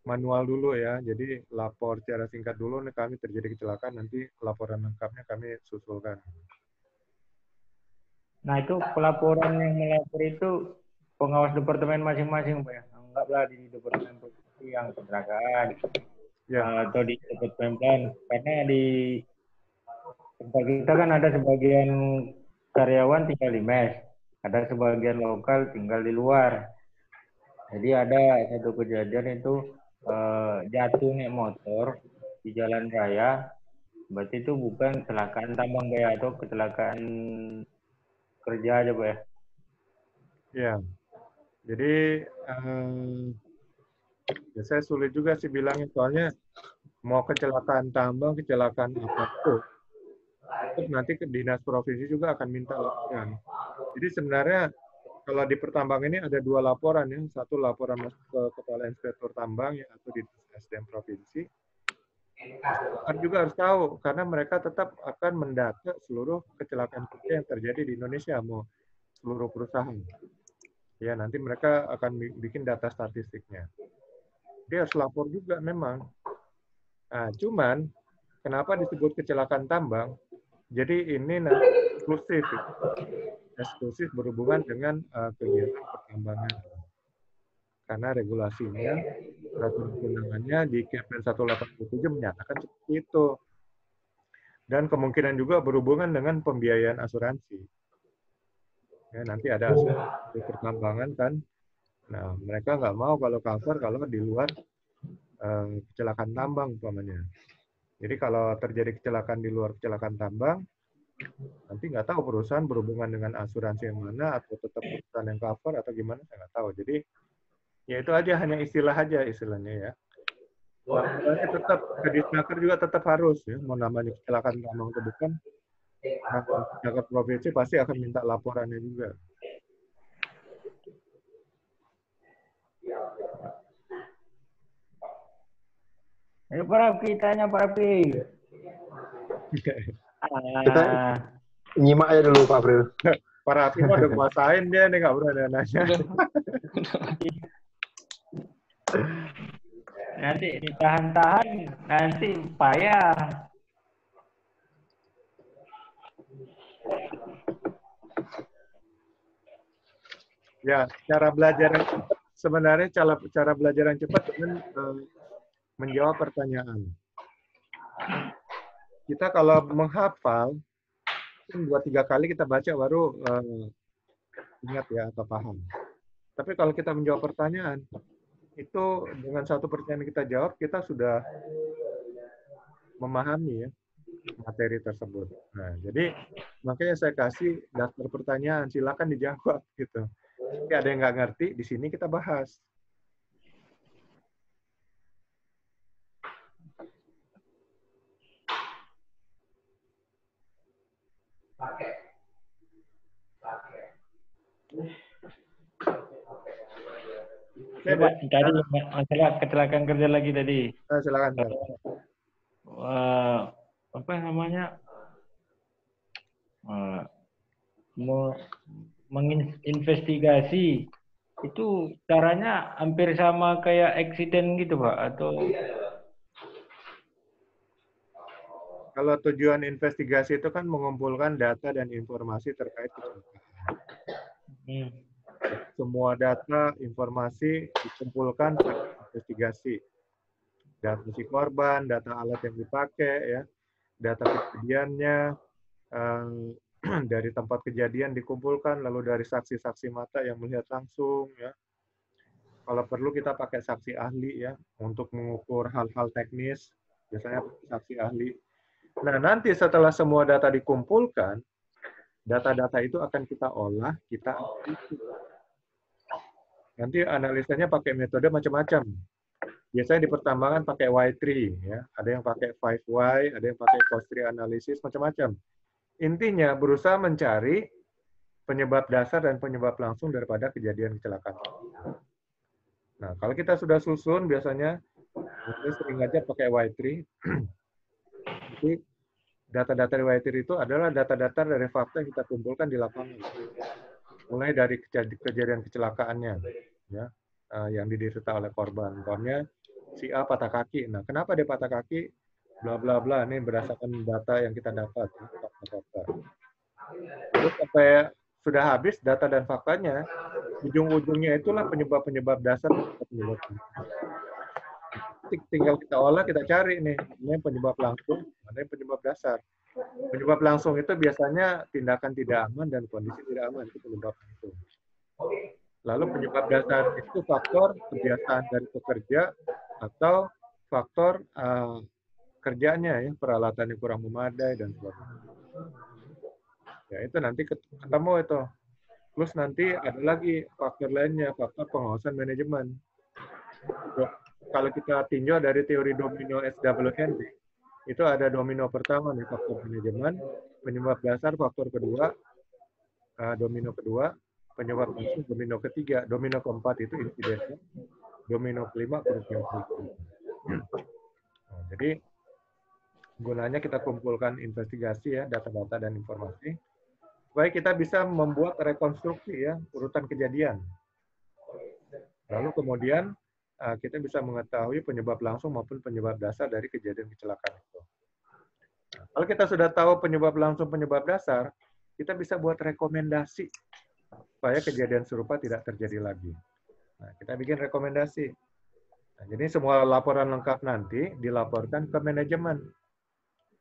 manual dulu ya. Jadi lapor secara singkat dulu nih kami terjadi kecelakaan, nanti laporan lengkapnya kami susulkan. Nah itu pelaporan yang melapor itu pengawas departemen masing-masing Pak ya. Anggaplah di departemen provinsi yang kecelakaan Ya. atau di departemen plan. Karena di tempat kita kan ada sebagian karyawan tinggal di mes, ada sebagian lokal tinggal di luar. Jadi ada satu kejadian itu jatuh naik motor di jalan raya, berarti itu bukan kecelakaan tambang Pak ya, atau kecelakaan kerja aja Pak ya. Ya. Jadi ya saya sulit juga sih bilangnya, soalnya mau kecelakaan tambang, kecelakaan apapun, nanti ke dinas provinsi juga akan minta laporan. Jadi sebenarnya kalau di pertambangan ini ada dua laporan ya, satu laporan masuk ke Kepala Inspektur Tambang ya, atau di SDM provinsi. Masyarakat juga harus tahu karena mereka tetap akan mendata seluruh kecelakaan kerja yang terjadi di Indonesia, mau seluruh perusahaan. Ya nanti mereka akan bikin data statistiknya. Dia harus lapor juga memang. Nah, cuman kenapa disebut kecelakaan tambang? Jadi ini nanti eksklusif berhubungan dengan kegiatan pertambangan. Karena regulasinya, peraturan perundangannya di Kepmen 187 menyatakan seperti itu. Dan kemungkinan juga berhubungan dengan pembiayaan asuransi. Ya, nanti ada asuransi pertambangan kan. Nah, mereka nggak mau kalau cover kalau di luar kecelakaan tambang umpamanya. Jadi kalau terjadi kecelakaan di luar kecelakaan tambang, nanti nggak tahu perusahaan berhubungan dengan asuransi yang mana, atau tetap perusahaan yang cover atau gimana, saya nggak tahu. Jadi ya itu aja, hanya istilah aja istilahnya ya. Laporannya tetap ke Disnaker juga tetap harus ya, mau namanya kecelakaan tambang atau bukan, Disnaker provinsi pasti akan minta laporannya juga. Ayo Pak Rafi, tanya Pak Rafi. Kita nyimak aja dulu Pak April. Pak Rafi mah udah kuasain dia nih, nggak berani nanya. Nanti ditahan-tahan, nanti payah. Ya, cara belajar yang cepat, sebenarnya cara belajar yang cepat dengan menjawab pertanyaan. Kita kalau menghafal, 2-3 kali kita baca baru ingat ya atau paham. Tapi kalau kita menjawab pertanyaan, itu dengan satu pertanyaan kita jawab, kita sudah memahami ya materi tersebut. Nah, jadi makanya saya kasih daftar pertanyaan, silakan dijawab gitu. Jadi ada yang nggak ngerti, di sini kita bahas. Coba tadi masalah kecelakaan kerja lagi tadi. Silakan. Apa namanya? Menginvestigasi itu caranya hampir sama kayak eksiden gitu Pak, atau? Kalau tujuan investigasi itu kan mengumpulkan data dan informasi terkait kecelakaan. Semua data, informasi dikumpulkan investigasi. Data si korban, data alat yang dipakai, ya, data kejadiannya, dari tempat kejadian dikumpulkan, lalu dari saksi-saksi mata yang melihat langsung, ya. Kalau perlu kita pakai saksi ahli, ya, untuk mengukur hal-hal teknis, biasanya saksi ahli. Nah, nanti setelah semua data dikumpulkan, data-data itu akan kita olah, kita analisis. Nanti analisanya pakai metode macam-macam. Biasanya di pertambangan pakai Y3, ya. Ada yang pakai 5Y, ada yang pakai cost tree analysis, macam-macam. Intinya berusaha mencari penyebab dasar dan penyebab langsung daripada kejadian kecelakaan. Nah, kalau kita sudah susun, biasanya kita sering aja pakai Y3. Jadi data-data dari Y3 itu adalah data-data dari fakta yang kita kumpulkan di lapangan. Mulai dari kejadian kecelakaannya, ya, yang diderita oleh korban. Contohnya si A patah kaki. Nah, kenapa dia patah kaki? Bla bla bla. Ini berdasarkan data yang kita dapat. Terus sampai sudah habis data dan faktanya, ujung-ujungnya itulah penyebab-penyebab dasar. Tinggal kita olah, kita cari nih, mana yang penyebab langsung, mana yang penyebab dasar. Penyebab langsung itu biasanya tindakan tidak aman dan kondisi tidak aman, itu penyebab langsung. Lalu penyebab dasar itu faktor kebiasaan dari pekerja atau faktor kerjanya, ya, peralatan yang kurang memadai dan sebagainya. Ya, itu nanti ketemu itu. Plus nanti ada lagi faktor lainnya, faktor pengawasan manajemen. Kalau kita tinjau dari teori domino S.W. Henry, itu ada domino pertama nih, faktor manajemen, penyebab dasar faktor kedua, domino kedua, penyebab langsung domino ketiga, domino keempat itu insiden, domino kelima kerugian. Nah, jadi gunanya kita kumpulkan investigasi, ya, data-data dan informasi supaya kita bisa membuat rekonstruksi, ya, urutan kejadian. Lalu kemudian kita bisa mengetahui penyebab langsung maupun penyebab dasar dari kejadian kecelakaan itu. Nah, kalau kita sudah tahu penyebab langsung, penyebab dasar, kita bisa buat rekomendasi supaya kejadian serupa tidak terjadi lagi. Nah, kita bikin rekomendasi. Nah, jadi semua laporan lengkap nanti dilaporkan ke manajemen.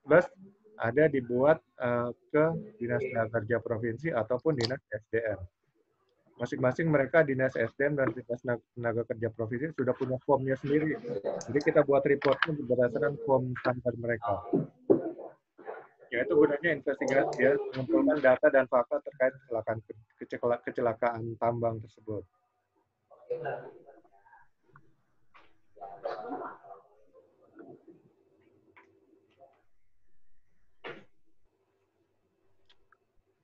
Plus ada dibuat ke Dinas Tenaga Kerja Provinsi ataupun Dinas SDM. Masing-masing mereka, Dinas SDM dan Dinas Tenaga Kerja Provinsi, sudah punya formnya sendiri. Jadi kita buat reportnya berdasarkan form standar mereka. Yaitu gunanya investigasi, ya, mengumpulkan data dan fakta terkait kecelakaan tambang tersebut.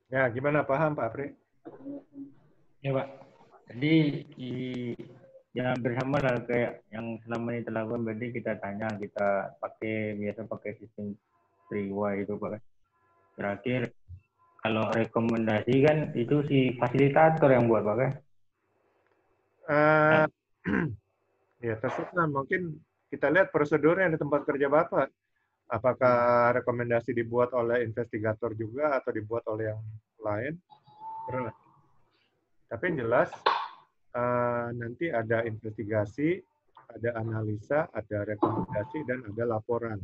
Ya, gimana, paham Pak Apri? Ya Pak. Jadi yang bersama lah kayak yang selama ini terlakukan, berarti kita tanya, kita biasa pakai sistem 3Y itu Pak. Terakhir kalau rekomendasi kan itu si fasilitator yang buat Pak kan? Ya terserah, mungkin kita lihat prosedurnya di tempat kerja Bapak. Apakah rekomendasi dibuat oleh investigator juga atau dibuat oleh yang lain? Terus. Tapi yang jelas nanti ada investigasi, ada analisa, ada rekomendasi, dan ada laporan.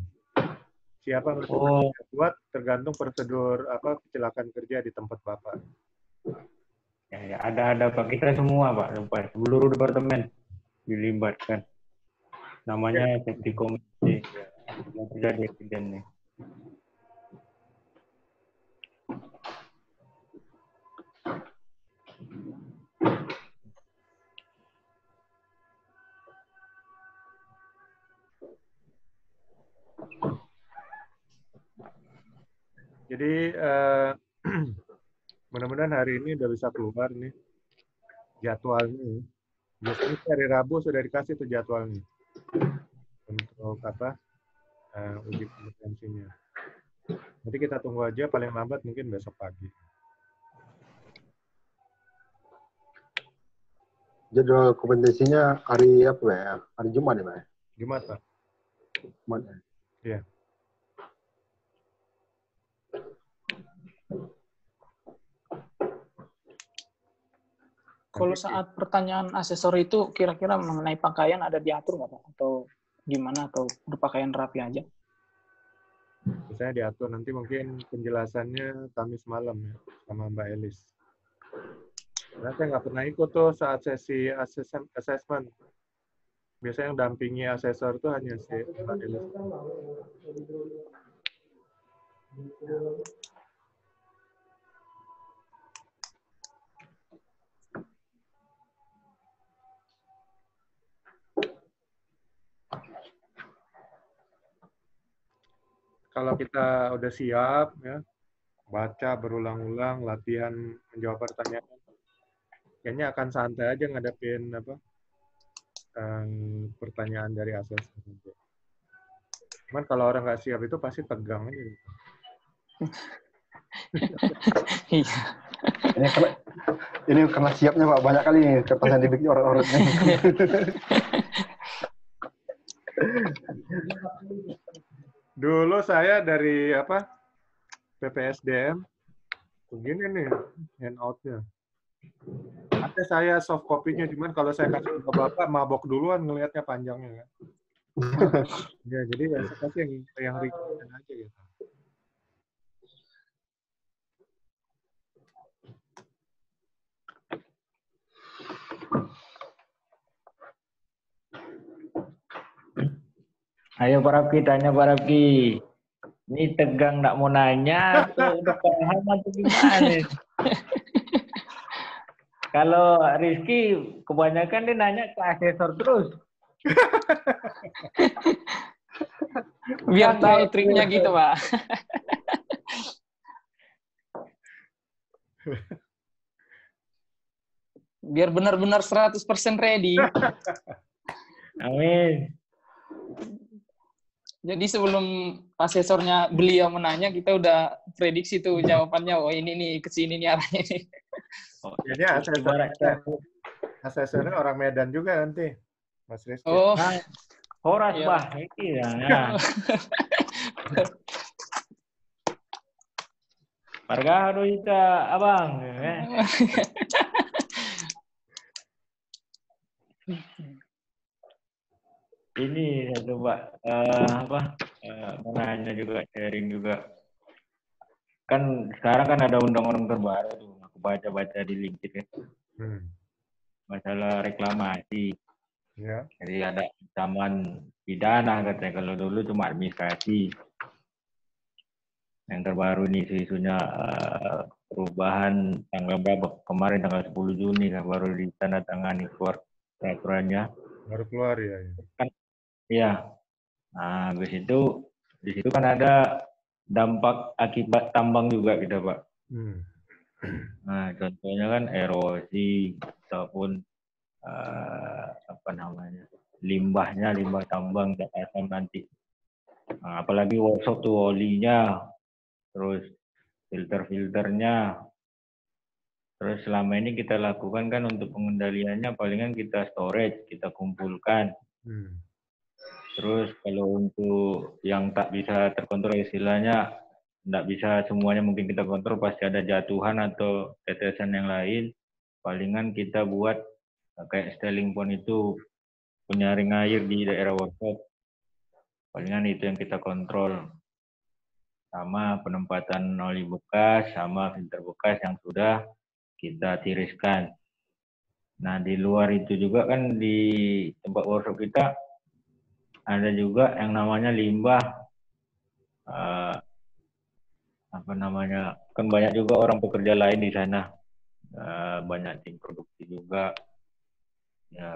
Siapa yang buat tergantung prosedur kecelakaan kerja di tempat Bapak. Ya, ada Pak, kita semua Pak, seluruh departemen dilibatkan. Namanya safety committee yang terjadi insiden nih. Jadi mudah-mudahan hari ini udah bisa keluar nih jadwalnya. Biasanya hari Rabu sudah dikasih tuh jadwalnya untuk uji kompetensinya. Nanti kita tunggu aja, paling lambat mungkin besok pagi. Jadwal kompetensinya hari apa ya? Hari Jumat ya, Pak? Jumat, Pak. Jumat. Iya. Kalau saat pertanyaan asesor itu kira-kira mengenai pakaian ada diatur nggak Pak? Atau gimana? Atau berpakaian rapi aja? Saya diatur, nanti mungkin penjelasannya Kamis malam ya sama Mbak Elis. Karena saya nggak pernah ikut tuh saat sesi assessment. Biasanya yang dampingi asesor itu hanya si Mbak Elis. Kalau kita udah siap, ya, baca berulang-ulang, latihan menjawab pertanyaan, kayaknya akan santai aja ngadepin pertanyaan dari asesor. Cuman kalau orang nggak siap itu pasti tegang aja. Iya. Ini karena siapnya Pak, banyak kali nih kertas yang dibikin orang-orangnya. Dulu saya dari PPSDM, begini nih handout-nya. Ada saya soft copy-nya, cuman kalau saya kasih ke Bapak, mabok duluan ngelihatnya panjangnya. Kan? Ya, jadi ya saya kasih yang ringan aja gitu. Ayo Pak Rafki, tanya Pak Rafki. Ini tegang nggak mau nanya, udah paham atau gimana? Kalau Rizky kebanyakan dia nanya ke asesor terus. Biar tahu triknya gitu, Pak. Biar benar-benar 100% ready. Amin. Jadi sebelum asesornya beliau menanya, kita udah prediksi tuh jawabannya. Oh ini nih, kesini nih arahnya nih. Oh, jadi asesornya orang Medan juga nanti, Mas Rizky. Oh, Horas iya. Bah, ini ya. Marga harus kita abang. Ini saya coba menanya juga, sharing juga. Kan sekarang kan ada undang-undang terbaru tuh, aku baca-baca di LinkedIn ya. Masalah reklamasi. Ya. Jadi ada ancaman pidana katanya, kalau dulu cuma administrasi. Yang terbaru nih isunya perubahan tanggal berapa? Kemarin tanggal 10 Juni kan baru ditandatangani keluar peraturannya. Baru keluar ya. Kan iya. Nah, habis itu di situ kan ada dampak akibat tambang juga kita, Pak. Nah, contohnya kan erosi ataupun limbah tambang asam nanti. Nah, apalagi workshop tuh olinya, terus filternya. Terus selama ini kita lakukan kan untuk pengendaliannya palingan kita storage, kita kumpulkan. Terus kalau untuk yang tak bisa terkontrol istilahnya, tidak bisa semuanya mungkin kita kontrol, pasti ada jatuhan atau tetesan yang lain. Palingan kita buat kayak styling pond itu, penyaring air di daerah workshop. Palingan itu yang kita kontrol. Sama penempatan oli bekas, sama filter bekas yang sudah kita tiriskan. Nah, di luar itu juga kan di tempat workshop kita ada juga yang namanya limbah, kan banyak juga orang pekerja lain di sana, banyak tim produksi juga, ya,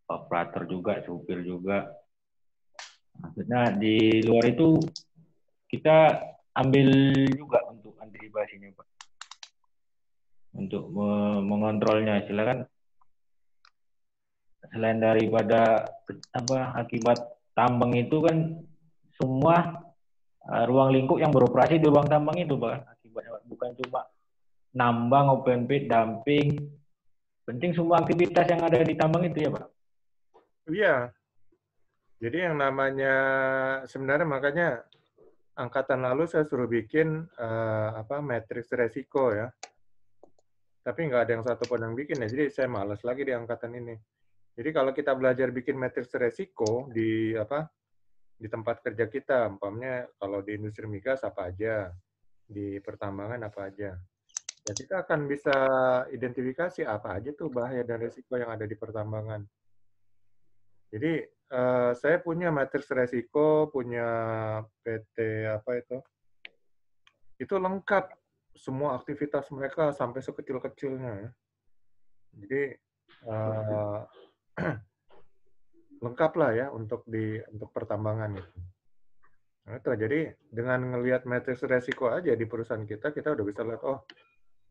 operator juga, supir juga. Maksudnya di luar itu kita ambil juga untuk antisipasinya, Pak, untuk mengontrolnya. Silakan. Selain daripada akibat tambang itu kan semua ruang lingkup yang beroperasi di ruang tambang itu, Pak, akibatnya bukan cuma nambang, open pit, dumping, penting semua aktivitas yang ada di tambang itu ya, Pak. Iya. Jadi yang namanya sebenarnya makanya angkatan lalu saya suruh bikin matriks resiko ya. tapi nggak ada yang satu pun yang bikin ya. Jadi saya malas lagi di angkatan ini. Jadi kalau kita belajar bikin matriks resiko di tempat kerja kita, umpamanya kalau di industri migas apa aja, di pertambangan apa aja. Ya kita akan bisa identifikasi apa aja tuh bahaya dan resiko yang ada di pertambangan. Jadi saya punya matriks resiko, punya PT apa itu lengkap semua aktivitas mereka sampai sekecil-kecilnya ya. Jadi lengkap lah ya untuk pertambangan itu. Nah, itu jadi dengan ngelihat matriks resiko aja di perusahaan kita udah bisa lihat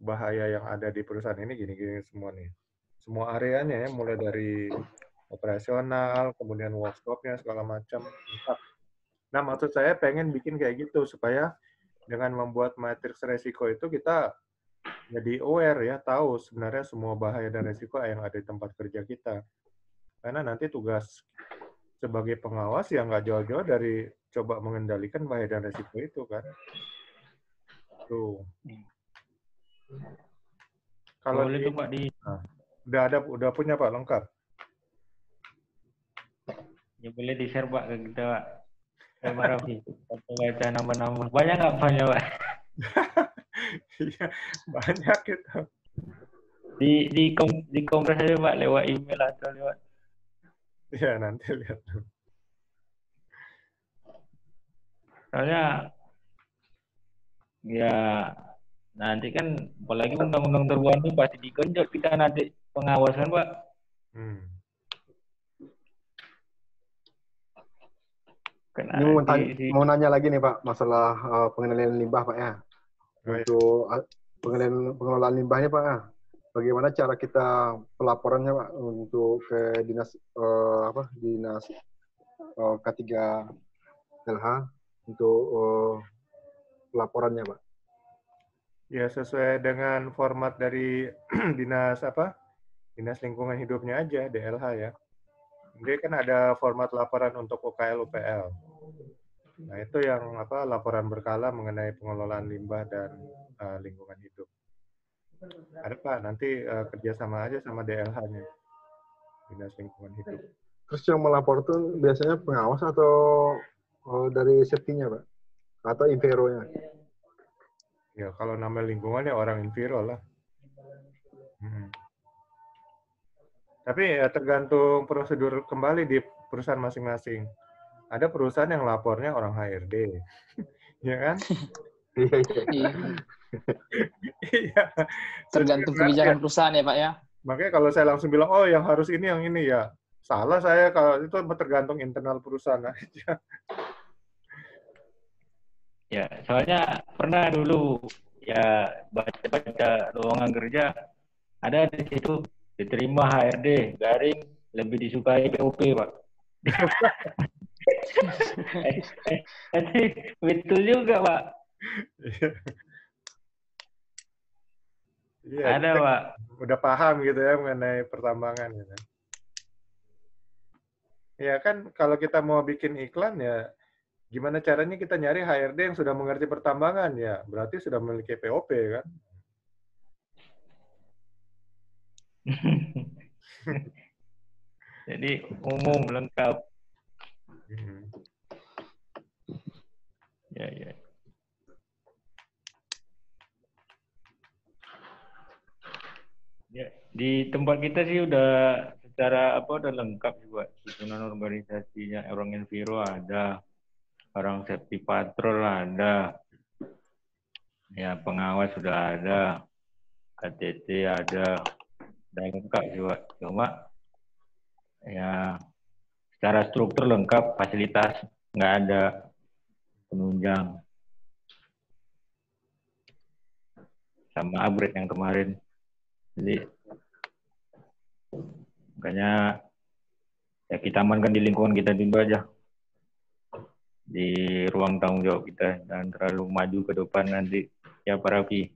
bahaya yang ada di perusahaan ini gini-gini semua nih. Semua areanya ya, mulai dari operasional, kemudian workshop-nya segala macam. Nah, maksud saya pengen bikin kayak gitu supaya dengan membuat matriks resiko itu kita jadi aware ya, tahu sebenarnya semua bahaya dan resiko yang ada di tempat kerja kita. Karena nanti tugas sebagai pengawas ya nggak jauh-jauh dari coba mengendalikan bahaya dan resiko itu kan. Tuh. Kalau boleh tuh Pak udah punya Pak lengkap. Ya boleh di-share Pak ke kita Pak. Sama Raffi. Baca nama-nama. Banyak nggak Pak Pak? Iya, banyak itu. Di kompres aja Pak lewat email atau lewat. Iya, nanti lihat. Soalnya ya nanti kan apalagi undang-undang terbaru itu pasti digenjot kita nanti pengawasan Pak. Ini mau nanya lagi nih Pak masalah pengendalian limbah Pak ya. Untuk pengelolaan limbah ini Pak ya. Bagaimana cara kita pelaporannya Pak untuk ke dinas dinas K3 LH untuk pelaporannya Pak? Ya sesuai dengan format dari dinas Dinas Lingkungan Hidupnya aja, DLH ya. Jadi kan ada format laporan untuk UKL UPL. Nah, itu yang laporan berkala mengenai pengelolaan limbah dan lingkungan hidup. Ada Pak, nanti kerjasama aja sama DLH-nya, Dinas Lingkungan Hidup. Terus yang melapor itu biasanya pengawas atau dari safety-nya Pak? Atau Invero-nya? Ya, kalau nama lingkungan ya orang Invero lah. Tapi ya tergantung prosedur kembali di perusahaan masing-masing. Ada perusahaan yang lapornya orang HRD, ya kan? Iya. Tergantung kebijakan perusahaan ya Pak ya. Makanya kalau saya langsung bilang, yang harus ini, yang ini ya. Salah saya kalau itu tergantung internal perusahaan aja. Ya, soalnya pernah dulu ya baca-baca lowongan kerja ada di situ diterima HRD garing lebih disukai POP Pak. Betul juga Pak. Iya, ada Pak. Udah paham gitu ya mengenai pertambangan gitu. Ya kan kalau kita mau bikin iklan ya gimana caranya kita nyari HRD yang sudah mengerti pertambangan ya berarti sudah memiliki POP kan. Jadi umum lengkap. Ya. Ya, di tempat kita sih udah secara udah lengkap juga. Susunan organisasinya orang Enviro ada, orang safety patrol ada, ya pengawas sudah ada, KTT ada, dan lengkap juga. Cuma ya secara struktur lengkap, fasilitas nggak ada penunjang. Sama upgrade yang kemarin. Jadi makanya ya kita amankan di lingkungan kita dulu aja. Di ruang tanggung jawab kita, jangan terlalu maju ke depan nanti ya Pak Raffi.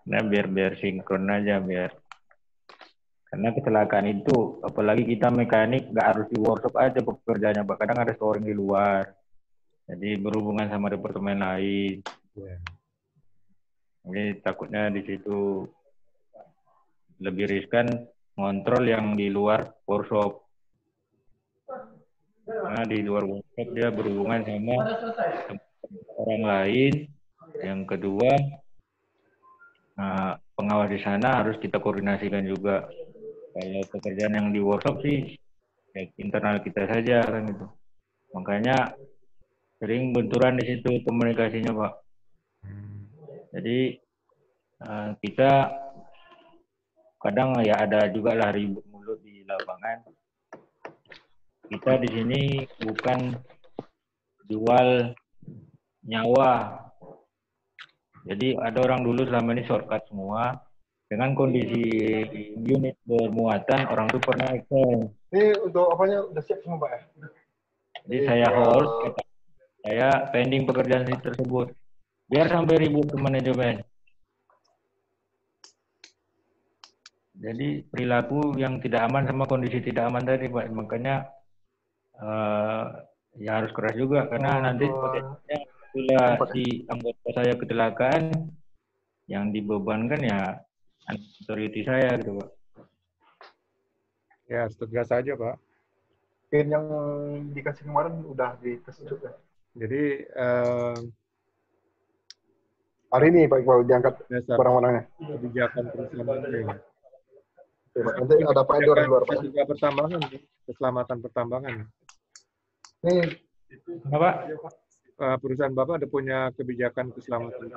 Nah biar sinkron aja karena kecelakaan itu apalagi kita mekanik nggak harus di workshop aja pekerjaannya Pak, kadang ada storing di luar Jadi berhubungan sama departemen lain. Yeah. Jadi takutnya di situ lebih riskan ngontrol yang di luar workshop. Karena di luar workshop dia berhubungan sama orang lain. Yang kedua, pengawas di sana harus kita koordinasikan juga. Kalau pekerjaan yang di workshop sih ya internal kita saja kan gitu. Makanya sering benturan di situ komunikasinya, Pak. Jadi kita kadang ya ada juga lah ribut mulut di lapangan. Kita di sini bukan jual nyawa. Jadi ada orang dulu selama ini shortcut semua. Dengan kondisi unit bermuatan, orang itu pernah excel. Ini untuk apanya udah siap semua, Pak ya? Jadi saya hold, saya pending pekerjaan tersebut. Biar sampai ribut ke manajemen. Jadi perilaku yang tidak aman sama kondisi tidak aman tadi, Pak. Makanya ya harus keras juga. Karena nanti potensinya bila si anggota saya kecelakaan, yang dibebankan ya authority saya gitu, Pak. Ya, harus tegas saja, Pak. Pin yang dikasih kemarin udah dikasih juga. Jadi hari ini Pak Iqbal diangkat dasar barang-barangnya. kebijakan perusahaan ini. Nanti ada Pak Edward di luar, Pak. Juga pertambangan, keselamatan pertambangan. Ini apa? Perusahaan Bapak ada punya kebijakan keselamatan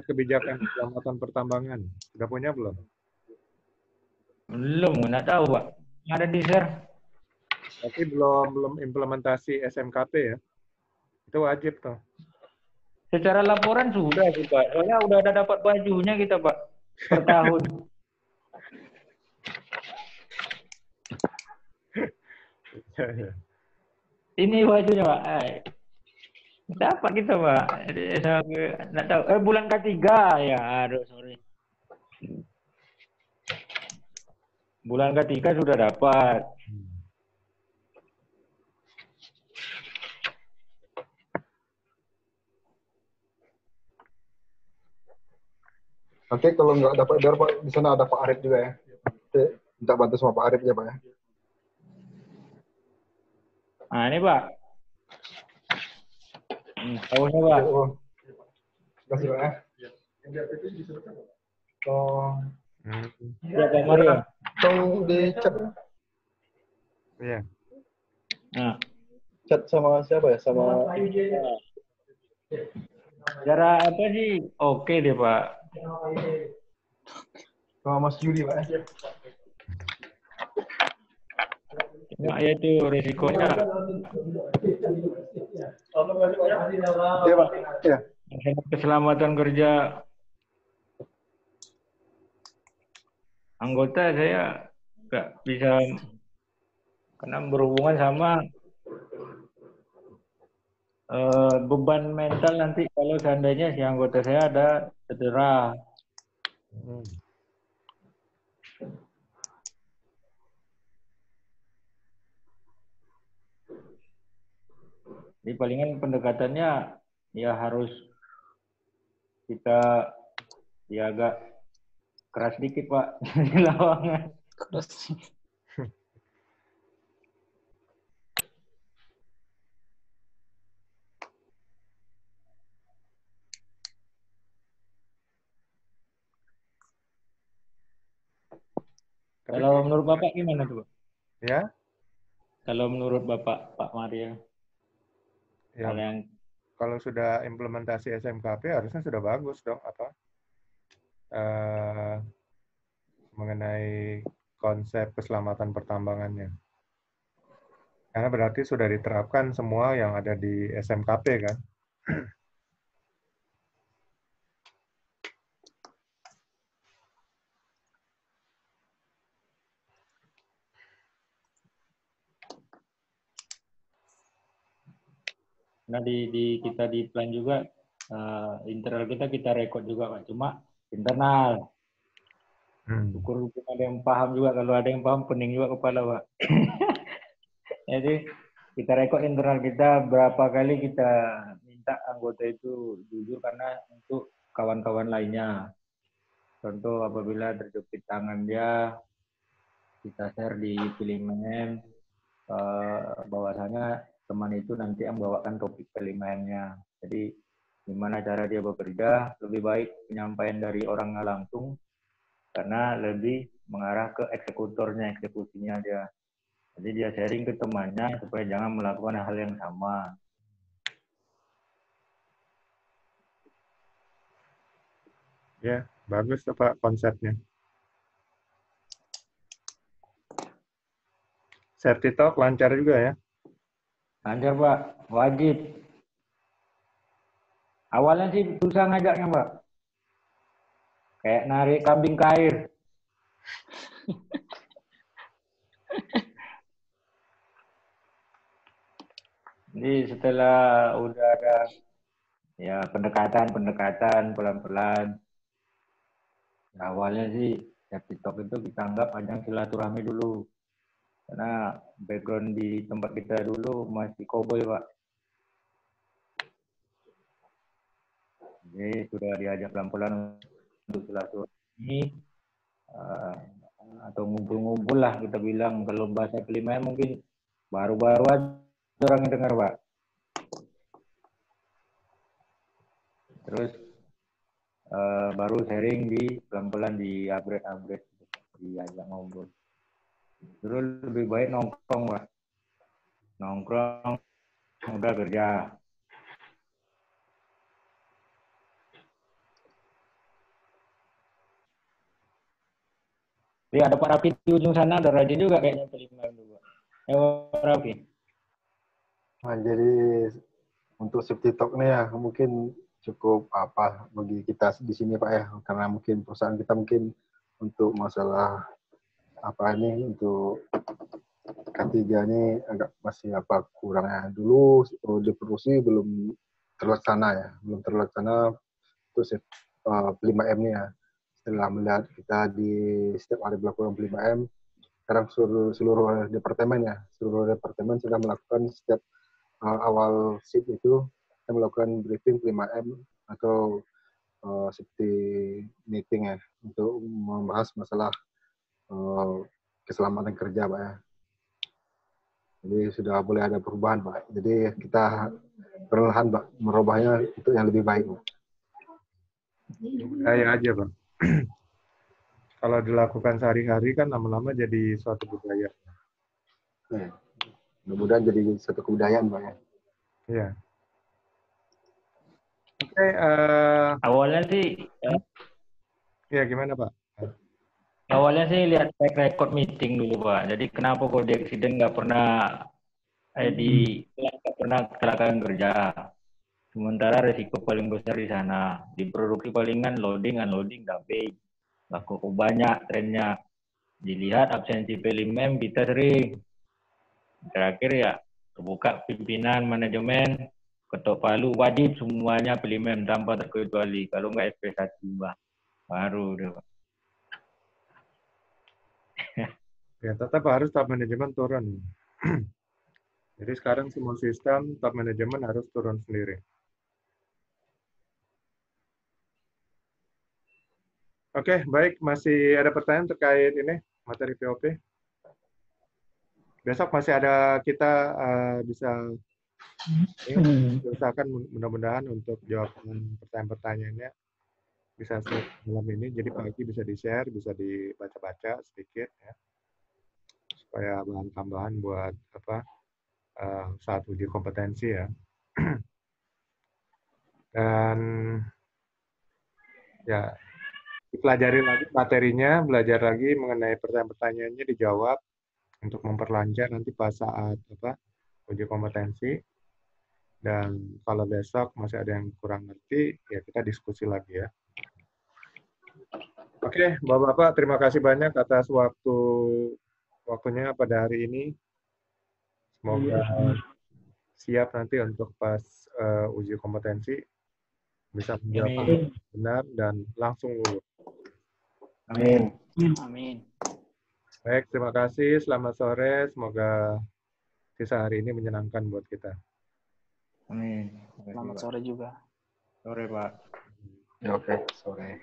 kebijakan keselamatan pertambangan. Sudah punya belum? Belum, nggak tahu, Pak. Ada di share. Tapi belum implementasi SMKP ya. Itu wajib tuh. Secara laporan sudah sih, Pak. Soalnya udah ada dapat bajunya kita, Pak. Per tahun. Ini bajunya, Pak. Dapat kita, Pak. Nggak tahu. Bulan ketiga ya. Aduh, sorry. Bulan ketiga sudah dapat. nanti kalau nggak dapat Edward, Pak, di sana ada Pak Arif juga ya. Nanti minta bantu sama Pak Arif ya, Pak ya. Nah, ini, Pak. Tahunya, Pak. Terima kasih, Pak ya. Oh. Ya, Pak Mario. Tolong di chat. Iya. Nah. Chat sama siapa ya? Sama cara apa sih? Oke deh, Pak. sama Mas Yudi, Pak ya. Nah, ya itu resikonya. Iya, Pak. Iya. Keselamatan kerja anggota saya nggak bisa, karena berhubungan sama beban mental nanti kalau seandainya si anggota saya ada cedera. Jadi palingan pendekatannya ya harus kita ya agak keras dikit, Pak, di lawangan. Keras. Kalau menurut Bapak gimana tuh, Pak? Ya? Kalau menurut Bapak, Pak Maria? Ya, kalau sudah implementasi SMKP harusnya sudah bagus dong, apa mengenai konsep keselamatan pertambangannya. Karena berarti sudah diterapkan semua yang ada di SMKP kan. Nah kita di plan juga internal kita record juga, Pak. Cuma internal. Ukur ada yang paham juga. Kalau ada yang paham pening juga kepala, Pak. Jadi kita rekod internal kita berapa kali kita minta anggota itu jujur karena untuk kawan-kawan lainnya. Contoh apabila terjepit tangan dia, kita share di Pilimen, bahwasanya teman itu nanti yang membawakan topik Pilimennya. Jadi gimana cara dia bekerja, lebih baik penyampaian dari orangnya langsung, karena lebih mengarah ke eksekutornya, eksekusinya dia. Jadi dia sharing ke temannya supaya jangan melakukan hal yang sama. Ya, bagus tuh Pak konsepnya. Safety Talk lancar juga ya? Lancar Pak, wajib. Awalnya sih susah ngajaknya Pak. Kayak narik kambing ke air. Jadi setelah udah ada ya pendekatan pelan-pelan. Awalnya sih safety talk itu kita anggap ajang silaturahmi dulu. Karena background di tempat kita dulu masih koboi Pak. Jadi sudah diajak pelan-pelan untuk silaturahmi atau ngumpul-ngumpul lah kita bilang. Kalau bahasa Pilimen mungkin baru-baru aja orang yang dengar Pak. Terus baru sharing di pelan-pelan di upgrade diajak ngobrol. Terus lebih baik nongkrong Pak. Nongkrong udah kerja. Jadi ada Pak Rafi di ujung sana, ada rajin juga kayaknya Pilimen dulu. Pak Rafi. Nah, jadi untuk safety talk nih ya mungkin cukup apa bagi kita di sini Pak ya, karena mungkin perusahaan kita mungkin untuk masalah apa ini untuk K3 ini agak masih apa kurangnya. Dulu di produksi belum terlaksana ya, belum terlaksana untuk 5M nya. Setelah melihat kita di setiap hari melakukan 5M, sekarang seluruh departemen sudah melakukan setiap awal shift itu kita melakukan briefing 5M atau safety meeting ya untuk membahas masalah keselamatan kerja Pak ya. Jadi sudah boleh ada perubahan Pak. Jadi kita perlahan Pak merubahnya itu yang lebih baik Pak. Budaya aja Pak. Kalau dilakukan sehari-hari kan lama-lama jadi suatu budaya. Mudah-mudahan jadi satu kebudayaan Pak ya. Iya. Oke. Awalnya sih ya gimana Pak? Awalnya sih lihat track record meeting dulu Pak. Jadi kenapa kok di accident nggak pernah kecelakaan kerja. Sementara resiko paling besar di sana. Di produksi palingan loading, unloading, dumping. Lah kok banyak trennya. Dilihat absensi Pilimen kita sering. Terakhir ya terbuka pimpinan manajemen, ketok palu wajib semuanya Pilimen tanpa terkecuali. Kalau nggak SP1 baru deh Pak. Ya tetap harus top manajemen turun. Jadi sekarang semua sistem top manajemen harus turun sendiri. Oke, baik. Masih ada pertanyaan terkait ini materi POP? Besok masih ada kita bisa usahakan mudah-mudahan untuk jawaban pertanyaan-pertanyaannya bisa malam ini. Jadi pagi bisa di-share, bisa dibaca-baca sedikit ya. Supaya bahan tambahan buat saat uji kompetensi ya. Dan ya pelajari lagi materinya, belajar lagi mengenai pertanyaan-pertanyaannya dijawab untuk memperlancar nanti pas saat uji kompetensi. Dan kalau besok masih ada yang kurang ngerti, ya kita diskusi lagi ya. Oke, Bapak-Bapak, terima kasih banyak atas waktunya pada hari ini. Semoga siap nanti untuk pas uji kompetensi bisa menjawab benar dan langsung lulus. Amin. Amin. Baik, terima kasih. Selamat sore. Semoga sisa hari ini menyenangkan buat kita. Amin. Selamat sore juga. Sore, Pak. Ya, oke, sore.